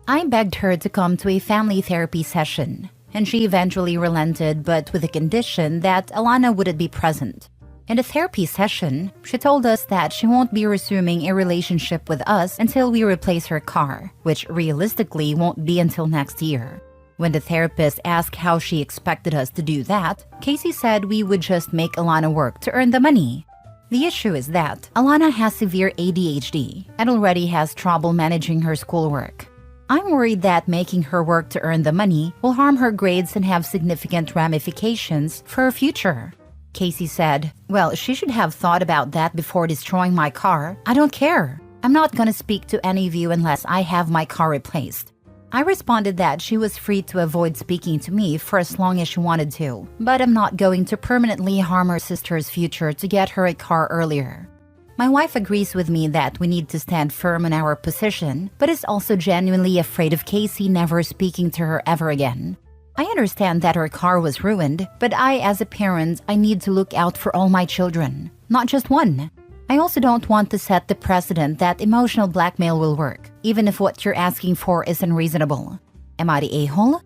I begged her to come to a family therapy session, and she eventually relented, but with the condition that Alana wouldn't be present. In the therapy session, she told us that she won't be resuming a relationship with us until we replace her car, which realistically won't be until next year. When the therapist asked how she expected us to do that, Casey said we would just make Alana work to earn the money. The issue is that Alana has severe ADHD and already has trouble managing her schoolwork. I'm worried that making her work to earn the money will harm her grades and have significant ramifications for her future. Casey said, "Well, she should have thought about that before destroying my car. I don't care. I'm not gonna speak to any of you unless I have my car replaced." I responded that she was free to avoid speaking to me for as long as she wanted to, but I'm not going to permanently harm her sister's future to get her a car earlier. My wife agrees with me that we need to stand firm in our position, but is also genuinely afraid of Casey never speaking to her ever again. I understand that her car was ruined, but as a parent, I need to look out for all my children, not just one. I also don't want to set the precedent that emotional blackmail will work, even if what you're asking for is unreasonable. Am I the a-hole?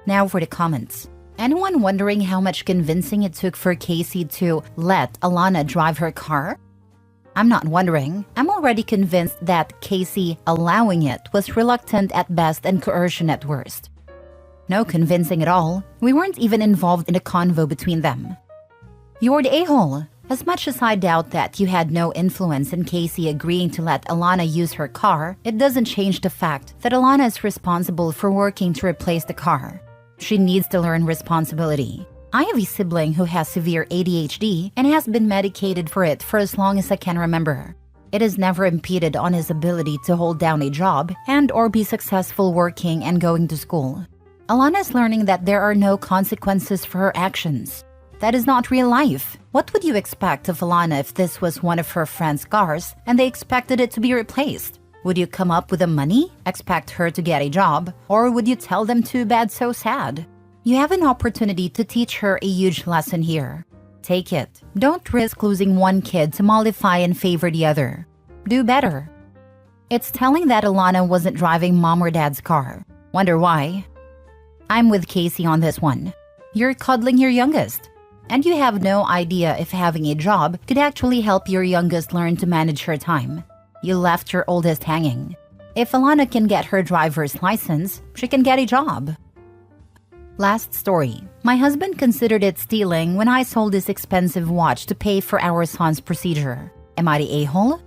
Now for the comments. Anyone wondering how much convincing it took for Casey to let Alana drive her car? I'm not wondering. I'm already convinced that Casey allowing it was reluctant at best and coercion at worst. No convincing at all. We weren't even involved in a convo between them. You're the a-hole. As much as I doubt that you had no influence in Casey agreeing to let Alana use her car, it doesn't change the fact that Alana is responsible for working to replace the car. She needs to learn responsibility. I have a sibling who has severe ADHD and has been medicated for it for as long as I can remember. It has never impeded on his ability to hold down a job and or be successful working and going to school. Alana is learning that there are no consequences for her actions. That is not real life. What would you expect of Alana if this was one of her friend's cars and they expected it to be replaced? Would you come up with the money, expect her to get a job, or would you tell them too bad so sad? You have an opportunity to teach her a huge lesson here. Take it. Don't risk losing one kid to mollify and favor the other. Do better. It's telling that Alana wasn't driving mom or dad's car. Wonder why? I'm with Casey on this one. You're cuddling your youngest, and you have no idea if having a job could actually help your youngest learn to manage her time. You left your oldest hanging. If Alana can get her driver's license, she can get a job. Last story. My husband considered it stealing when I sold this expensive watch to pay for our son's procedure. Am I the a-hole?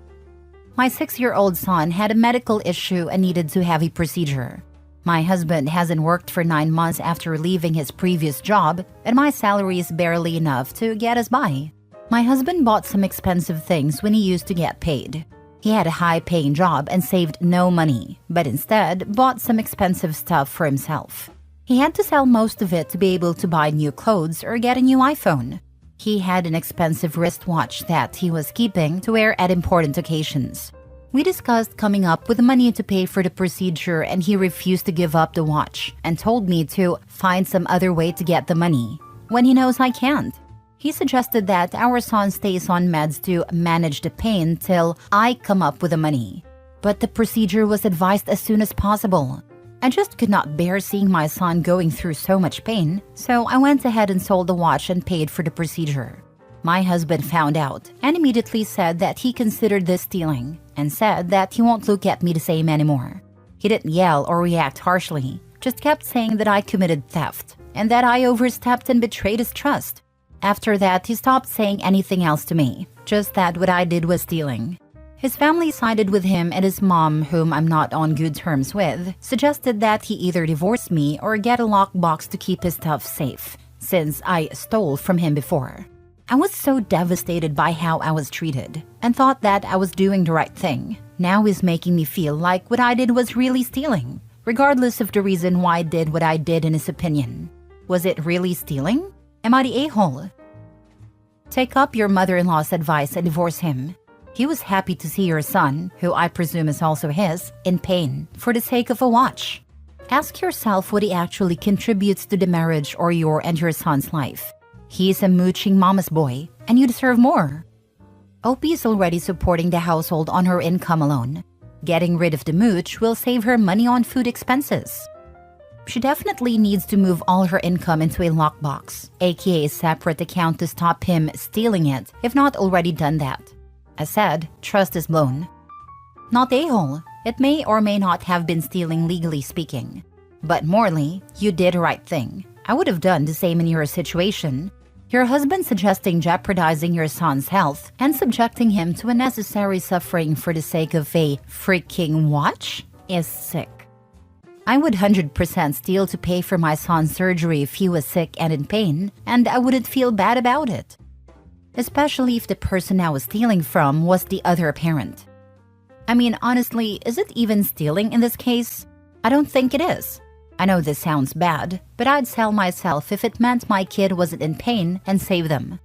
My 6-year-old son had a medical issue and needed to have a procedure. My husband hasn't worked for 9 months after leaving his previous job, and my salary is barely enough to get us by. My husband bought some expensive things when he used to get paid. He had a high-paying job and saved no money, but instead bought some expensive stuff for himself. He had to sell most of it to be able to buy new clothes or get a new iPhone. He had an expensive wristwatch that he was keeping to wear at important occasions. We discussed coming up with the money to pay for the procedure, and he refused to give up the watch and told me to find some other way to get the money when he knows I can't. He suggested that our son stays on meds to manage the pain till I come up with the money. But the procedure was advised as soon as possible. I just could not bear seeing my son going through so much pain, so I went ahead and sold the watch and paid for the procedure. My husband found out and immediately said that he considered this stealing and said that he won't look at me the same anymore. He didn't yell or react harshly, just kept saying that I committed theft and that I overstepped and betrayed his trust. After that, he stopped saying anything else to me, just that what I did was stealing. His family sided with him, and his mom, whom I'm not on good terms with, suggested that he either divorce me or get a lockbox to keep his stuff safe, since I stole from him before. I was so devastated by how I was treated and thought that I was doing the right thing. Now he's making me feel like what I did was really stealing, regardless of the reason why I did what I did in his opinion. Was it really stealing? Am I the a-hole? Take up your mother-in-law's advice and divorce him. He was happy to see your son, who I presume is also his, in pain for the sake of a watch. Ask yourself what he actually contributes to the marriage or your and your son's life. He's a mooching mama's boy, and you deserve more. OP is already supporting the household on her income alone. Getting rid of the mooch will save her money on food expenses. She definitely needs to move all her income into a lockbox, aka a separate account, to stop him stealing it, if not already done that. As said, trust is blown. Not a-hole. It may or may not have been stealing legally speaking. But morally, you did the right thing. I would have done the same in your situation. Your husband suggesting jeopardizing your son's health and subjecting him to unnecessary suffering for the sake of a freaking watch is sick. I would 100% steal to pay for my son's surgery if he was sick and in pain, and I wouldn't feel bad about it. Especially if the person I was stealing from was the other parent. I mean, honestly, is it even stealing in this case? I don't think it is. I know this sounds bad, but I'd sell myself if it meant my kid wasn't in pain and save them.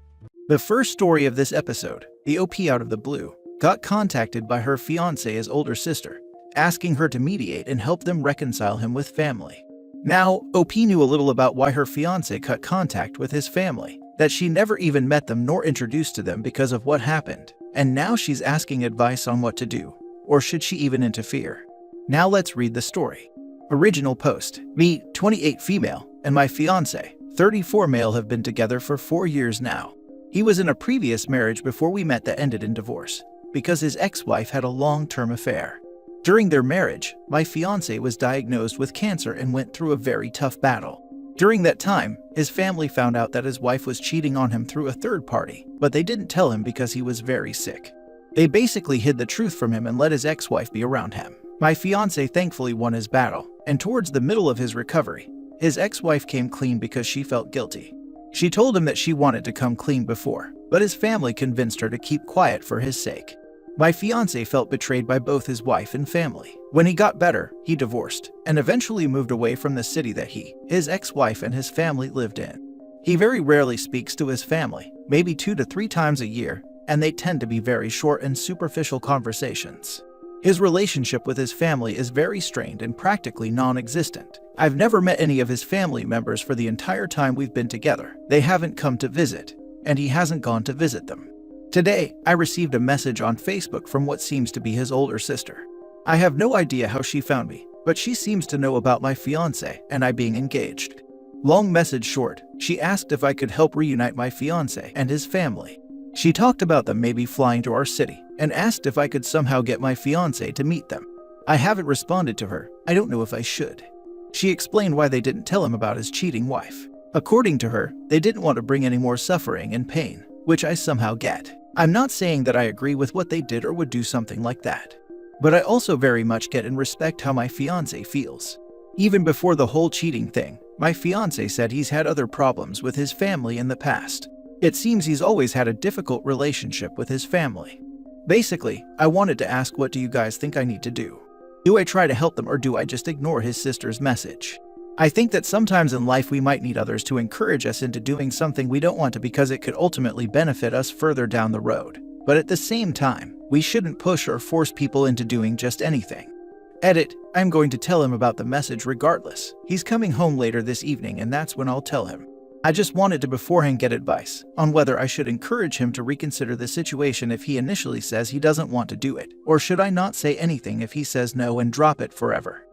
The first story of this episode, the OP out of the blue, got contacted by her fiance's older sister, asking her to mediate and help them reconcile him with family. Now, OP knew a little about why her fiancé cut contact with his family, that she never even met them nor introduced to them because of what happened, and now she's asking advice on what to do, or should she even interfere? Now let's read the story. Original post: me, 28 female, and my fiancé, 34 male, have been together for 4 years now. He was in a previous marriage before we met that ended in divorce, because his ex-wife had a long-term affair. During their marriage, my fiancé was diagnosed with cancer and went through a very tough battle. During that time, his family found out that his wife was cheating on him through a third party, but they didn't tell him because he was very sick. They basically hid the truth from him and let his ex-wife be around him. My fiancé thankfully won his battle, and towards the middle of his recovery, his ex-wife came clean because she felt guilty. She told him that she wanted to come clean before, but his family convinced her to keep quiet for his sake. My fiancé felt betrayed by both his wife and family. When he got better, he divorced, and eventually moved away from the city that he, his ex-wife, and his family lived in. He very rarely speaks to his family, maybe 2 to 3 times a year, and they tend to be very short and superficial conversations. His relationship with his family is very strained and practically non-existent. I've never met any of his family members for the entire time we've been together. They haven't come to visit, and he hasn't gone to visit them. Today, I received a message on Facebook from what seems to be his older sister. I have no idea how she found me, but she seems to know about my fiancé and I being engaged. Long message short, she asked if I could help reunite my fiancé and his family. She talked about them maybe flying to our city and asked if I could somehow get my fiancé to meet them. I haven't responded to her. I don't know if I should. She explained why they didn't tell him about his cheating wife. According to her, they didn't want to bring any more suffering and pain, which I somehow get. I'm not saying that I agree with what they did or would do something like that. But I also very much get and respect how my fiancé feels. Even before the whole cheating thing, my fiancé said he's had other problems with his family in the past. It seems he's always had a difficult relationship with his family. Basically, I wanted to ask, what do you guys think I need to do? Do I try to help them or do I just ignore his sister's message? I think that sometimes in life we might need others to encourage us into doing something we don't want to because it could ultimately benefit us further down the road. But at the same time, we shouldn't push or force people into doing just anything. Edit: I'm going to tell him about the message regardless. He's coming home later this evening and that's when I'll tell him. I just wanted to beforehand get advice on whether I should encourage him to reconsider the situation if he initially says he doesn't want to do it, or should I not say anything if he says no and drop it forever.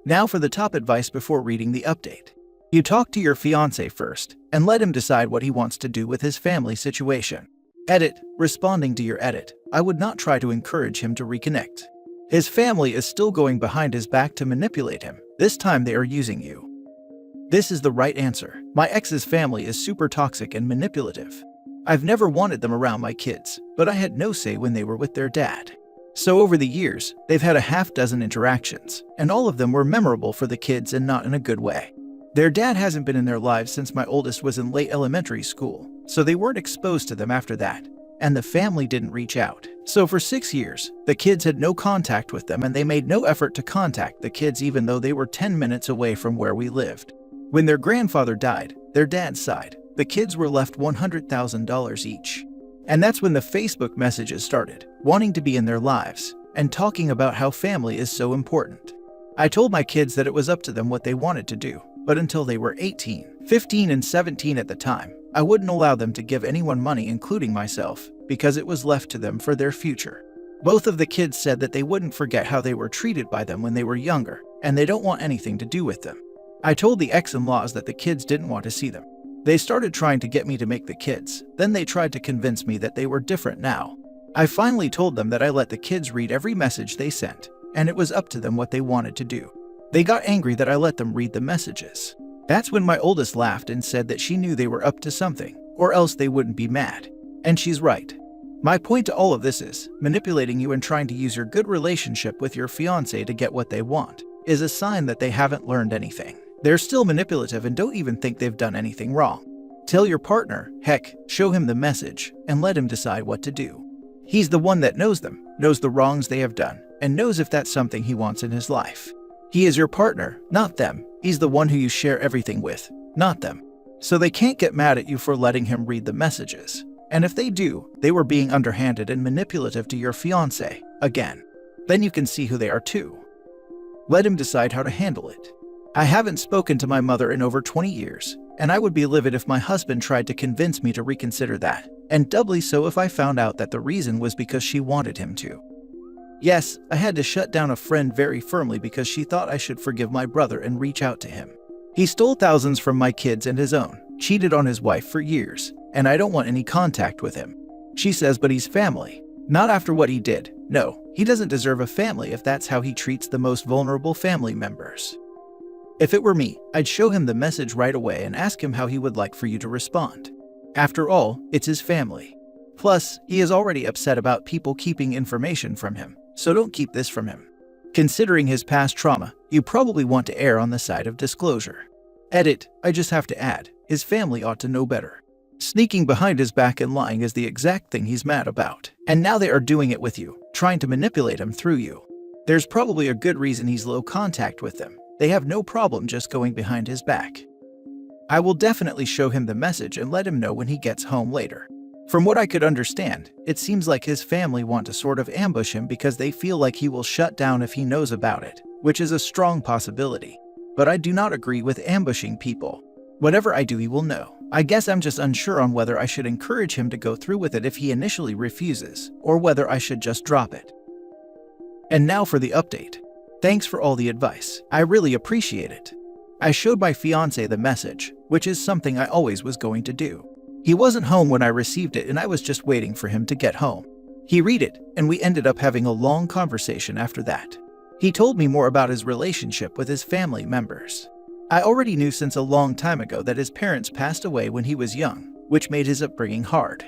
Now for the top advice before reading the update. You talk to your fiancé first and let him decide what he wants to do with his family situation. Edit: responding to your edit, I would not try to encourage him to reconnect. His family is still going behind his back to manipulate him. This time they are using you. This is the right answer. My ex's family is super toxic and manipulative. I've never wanted them around my kids, but I had no say when they were with their dad. So over the years, they've had a half-dozen interactions, and all of them were memorable for the kids and not in a good way. Their dad hasn't been in their lives since my oldest was in late elementary school, so they weren't exposed to them after that, and the family didn't reach out. So for 6 years, the kids had no contact with them and they made no effort to contact the kids even though they were 10 minutes away from where we lived. When their grandfather died, their dad's side, the kids were left $100,000 each. And that's when the Facebook messages started, wanting to be in their lives, and talking about how family is so important. I told my kids that it was up to them what they wanted to do, but until they were 18, 15, and 17 at the time, I wouldn't allow them to give anyone money, including myself, because it was left to them for their future. Both of the kids said that they wouldn't forget how they were treated by them when they were younger, and they don't want anything to do with them. I told the ex-in-laws that the kids didn't want to see them. They started trying to get me to make the kids, then they tried to convince me that they were different now. I finally told them that I let the kids read every message they sent, and it was up to them what they wanted to do. They got angry that I let them read the messages. That's when my oldest laughed and said that she knew they were up to something, or else they wouldn't be mad. And she's right. My point to all of this is, manipulating you and trying to use your good relationship with your fiancé to get what they want is a sign that they haven't learned anything. They're still manipulative and don't even think they've done anything wrong. Tell your partner, heck, show him the message, and let him decide what to do. He's the one that knows them, knows the wrongs they have done, and knows if that's something he wants in his life. He is your partner, not them. He's the one who you share everything with, not them. So they can't get mad at you for letting him read the messages. And if they do, they were being underhanded and manipulative to your fiancé, again. Then you can see who they are too. Let him decide how to handle it. I haven't spoken to my mother in over 20 years, and I would be livid if my husband tried to convince me to reconsider that, and doubly so if I found out that the reason was because she wanted him to. Yes, I had to shut down a friend very firmly because she thought I should forgive my brother and reach out to him. He stole thousands from my kids and his own, cheated on his wife for years, and I don't want any contact with him. She says, but he's family. Not after what he did. No, he doesn't deserve a family if that's how he treats the most vulnerable family members. If it were me, I'd show him the message right away and ask him how he would like for you to respond. After all, it's his family. Plus, he is already upset about people keeping information from him, so don't keep this from him. Considering his past trauma, you probably want to err on the side of disclosure. Edit, I just have to add, his family ought to know better. Sneaking behind his back and lying is the exact thing he's mad about. And now they are doing it with you, trying to manipulate him through you. There's probably a good reason he's low contact with them. They have no problem just going behind his back. I will definitely show him the message and let him know when he gets home later. From what I could understand, it seems like his family want to sort of ambush him because they feel like he will shut down if he knows about it, which is a strong possibility. But I do not agree with ambushing people. Whatever I do, he will know. I guess I'm just unsure on whether I should encourage him to go through with it if he initially refuses, or whether I should just drop it. And now for the update. Thanks for all the advice. I really appreciate it. I showed my fiancé the message, which is something I always was going to do. He wasn't home when I received it and I was just waiting for him to get home. He read it, and we ended up having a long conversation after that. He told me more about his relationship with his family members. I already knew since a long time ago that his parents passed away when he was young, which made his upbringing hard.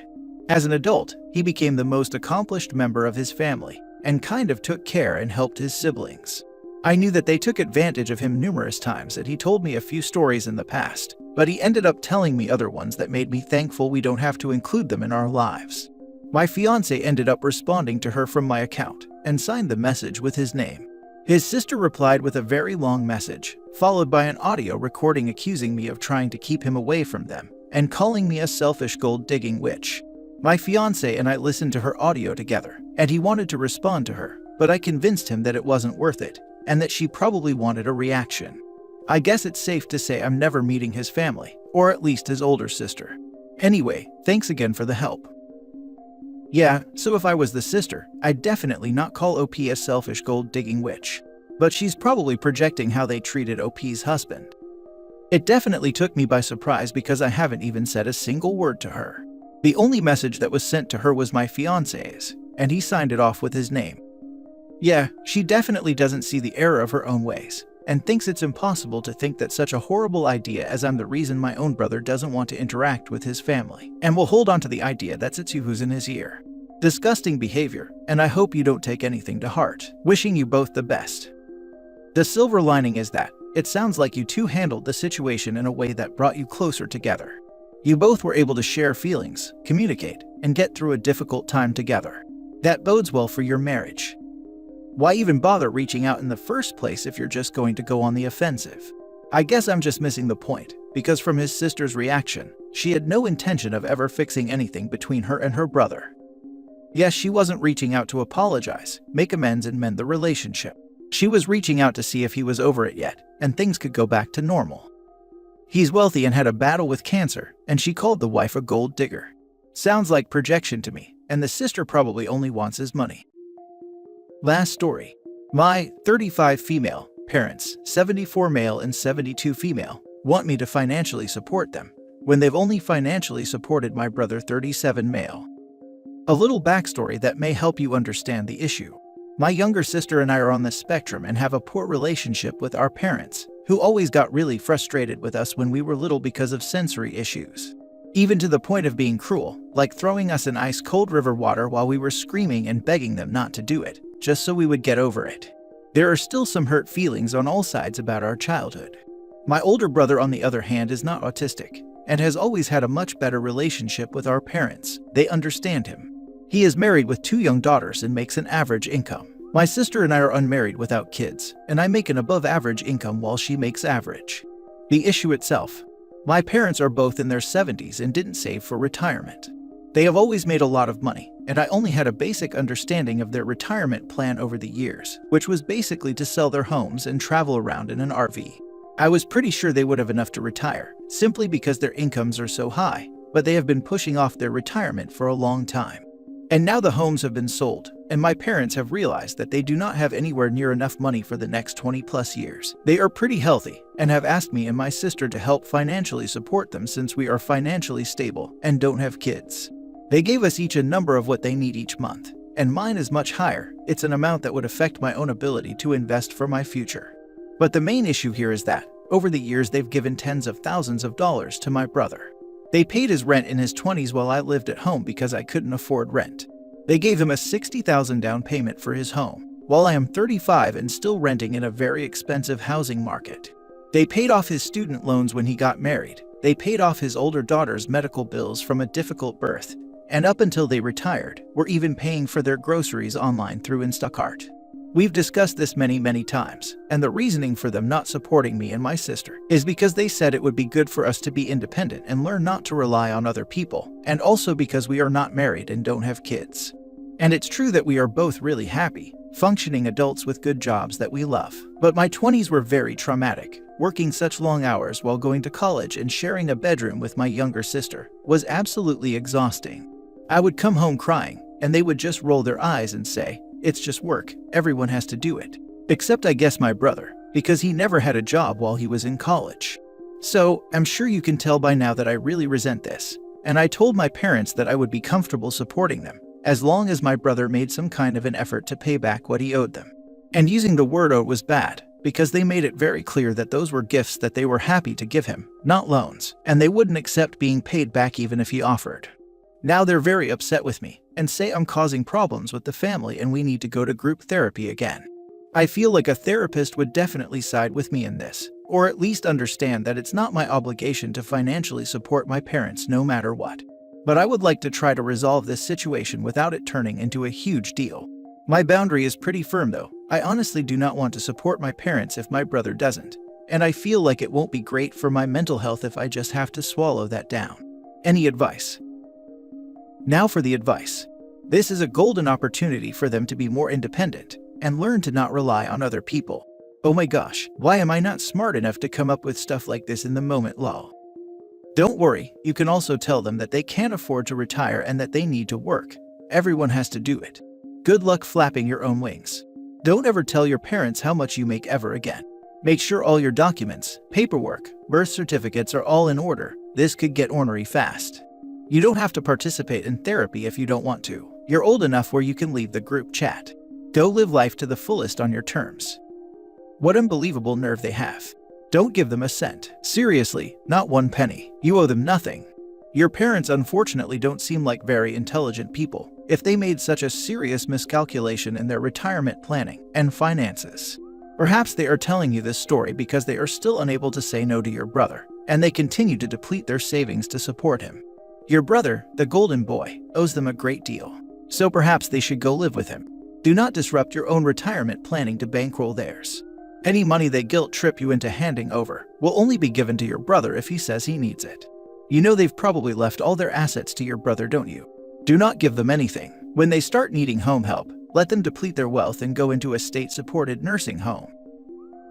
As an adult, he became the most accomplished member of his family, and kind of took care and helped his siblings. I knew that they took advantage of him numerous times, and he told me a few stories in the past, but he ended up telling me other ones that made me thankful we don't have to include them in our lives. My fiancé ended up responding to her from my account, and signed the message with his name. His sister replied with a very long message, followed by an audio recording accusing me of trying to keep him away from them, and calling me a selfish gold-digging witch. My fiancé and I listened to her audio together, and he wanted to respond to her, but I convinced him that it wasn't worth it, and that she probably wanted a reaction. I guess it's safe to say I'm never meeting his family, or at least his older sister. Anyway, thanks again for the help. Yeah, so if I was the sister, I'd definitely not call OP a selfish gold-digging witch. But she's probably projecting how they treated OP's husband. It definitely took me by surprise because I haven't even said a single word to her. The only message that was sent to her was my fiancé's, and he signed it off with his name. Yeah, she definitely doesn't see the error of her own ways, and thinks it's impossible to think that such a horrible idea as I'm the reason my own brother doesn't want to interact with his family, and will hold on to the idea that's it's you who's in his ear. Disgusting behavior, and I hope you don't take anything to heart. Wishing you both the best. The silver lining is that it sounds like you two handled the situation in a way that brought you closer together. You both were able to share feelings, communicate, and get through a difficult time together. That bodes well for your marriage. Why even bother reaching out in the first place if you're just going to go on the offensive? I guess I'm just missing the point, because from his sister's reaction, she had no intention of ever fixing anything between her and her brother. Yes, she wasn't reaching out to apologize, make amends, and mend the relationship. She was reaching out to see if he was over it yet, and things could go back to normal. He's wealthy and had a battle with cancer, and she called the wife a gold digger. Sounds like projection to me, and the sister probably only wants his money. Last story. My 35 female parents, 74 male and 72 female, want me to financially support them, when they've only financially supported my brother 37 male. A little backstory that may help you understand the issue. My younger sister and I are on the spectrum and have a poor relationship with our parents, who always got really frustrated with us when we were little because of sensory issues. Even to the point of being cruel, like throwing us in ice-cold river water while we were screaming and begging them not to do it, just so we would get over it. There are still some hurt feelings on all sides about our childhood. My older brother, on the other hand, is not autistic, and has always had a much better relationship with our parents. They understand him. He is married with 2 young daughters and makes an average income. My sister and I are unmarried without kids, and I make an above-average income while she makes average. The issue itself. My parents are both in their 70s and didn't save for retirement. They have always made a lot of money, and I only had a basic understanding of their retirement plan over the years, which was basically to sell their homes and travel around in an RV. I was pretty sure they would have enough to retire, simply because their incomes are so high, but they have been pushing off their retirement for a long time. And now the homes have been sold, and my parents have realized that they do not have anywhere near enough money for the next 20+ years. They are pretty healthy, and have asked me and my sister to help financially support them since we are financially stable and don't have kids. They gave us each a number of what they need each month, and mine is much higher. It's an amount that would affect my own ability to invest for my future. But the main issue here is that, over the years, they've given tens of thousands of dollars to my brother. They paid his rent in his 20s while I lived at home because I couldn't afford rent. They gave him a $60,000 down payment for his home, while I am 35 and still renting in a very expensive housing market. They paid off his student loans when he got married. They paid off his older daughter's medical bills from a difficult birth, and up until they retired, were even paying for their groceries online through Instacart. We've discussed this many times, and the reasoning for them not supporting me and my sister is because they said it would be good for us to be independent and learn not to rely on other people, and also because we are not married and don't have kids. And it's true that we are both really happy, functioning adults with good jobs that we love. But my 20s were very traumatic. Working such long hours while going to college and sharing a bedroom with my younger sister was absolutely exhausting. I would come home crying, and they would just roll their eyes and say, "It's just work, everyone has to do it." Except I guess my brother, because he never had a job while he was in college. So, I'm sure you can tell by now that I really resent this, and I told my parents that I would be comfortable supporting them, as long as my brother made some kind of an effort to pay back what he owed them. And using the word "owed" was bad, because they made it very clear that those were gifts that they were happy to give him, not loans, and they wouldn't accept being paid back even if he offered. Now they're very upset with me, and say I'm causing problems with the family and we need to go to group therapy again. I feel like a therapist would definitely side with me in this, or at least understand that it's not my obligation to financially support my parents no matter what. But I would like to try to resolve this situation without it turning into a huge deal. My boundary is pretty firm though. I honestly do not want to support my parents if my brother doesn't, and I feel like it won't be great for my mental health if I just have to swallow that down. Any advice? Now for the advice. This is a golden opportunity for them to be more independent and learn to not rely on other people. Oh my gosh, why am I not smart enough to come up with stuff like this in the moment, lol. Don't worry, you can also tell them that they can't afford to retire and that they need to work. Everyone has to do it. Good luck flapping your own wings. Don't ever tell your parents how much you make ever again. Make sure all your documents, paperwork, birth certificates are all in order. This could get ornery fast. You don't have to participate in therapy if you don't want to. You're old enough where you can leave the group chat. Go live life to the fullest on your terms. What unbelievable nerve they have. Don't give them a cent. Seriously, not one penny. You owe them nothing. Your parents unfortunately don't seem like very intelligent people if they made such a serious miscalculation in their retirement planning and finances. Perhaps they are telling you this story because they are still unable to say no to your brother, and they continue to deplete their savings to support him. Your brother, the golden boy, owes them a great deal, so perhaps they should go live with him. Do not disrupt your own retirement planning to bankroll theirs. Any money they guilt trip you into handing over will only be given to your brother if he says he needs it. You know they've probably left all their assets to your brother, don't you? Do not give them anything. When they start needing home help, let them deplete their wealth and go into a state-supported nursing home.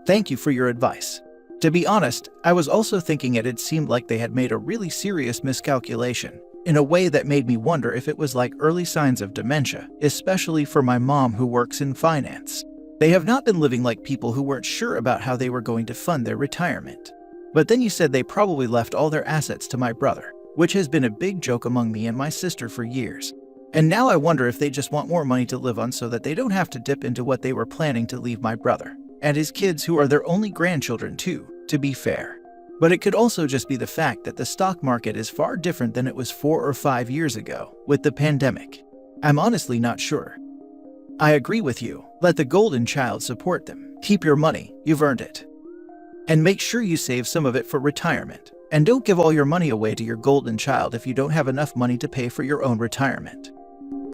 Thank you for your advice. To be honest, I was also thinking it seemed like they had made a really serious miscalculation, in a way that made me wonder if it was like early signs of dementia, especially for my mom who works in finance. They have not been living like people who weren't sure about how they were going to fund their retirement. But then you said they probably left all their assets to my brother, which has been a big joke among me and my sister for years. And now I wonder if they just want more money to live on so that they don't have to dip into what they were planning to leave my brother, and his kids who are their only grandchildren too, to be fair. But it could also just be the fact that the stock market is far different than it was 4 or 5 years ago, with the pandemic. I'm honestly not sure. I agree with you. Let the golden child support them. Keep your money, you've earned it. And make sure you save some of it for retirement. And don't give all your money away to your golden child if you don't have enough money to pay for your own retirement.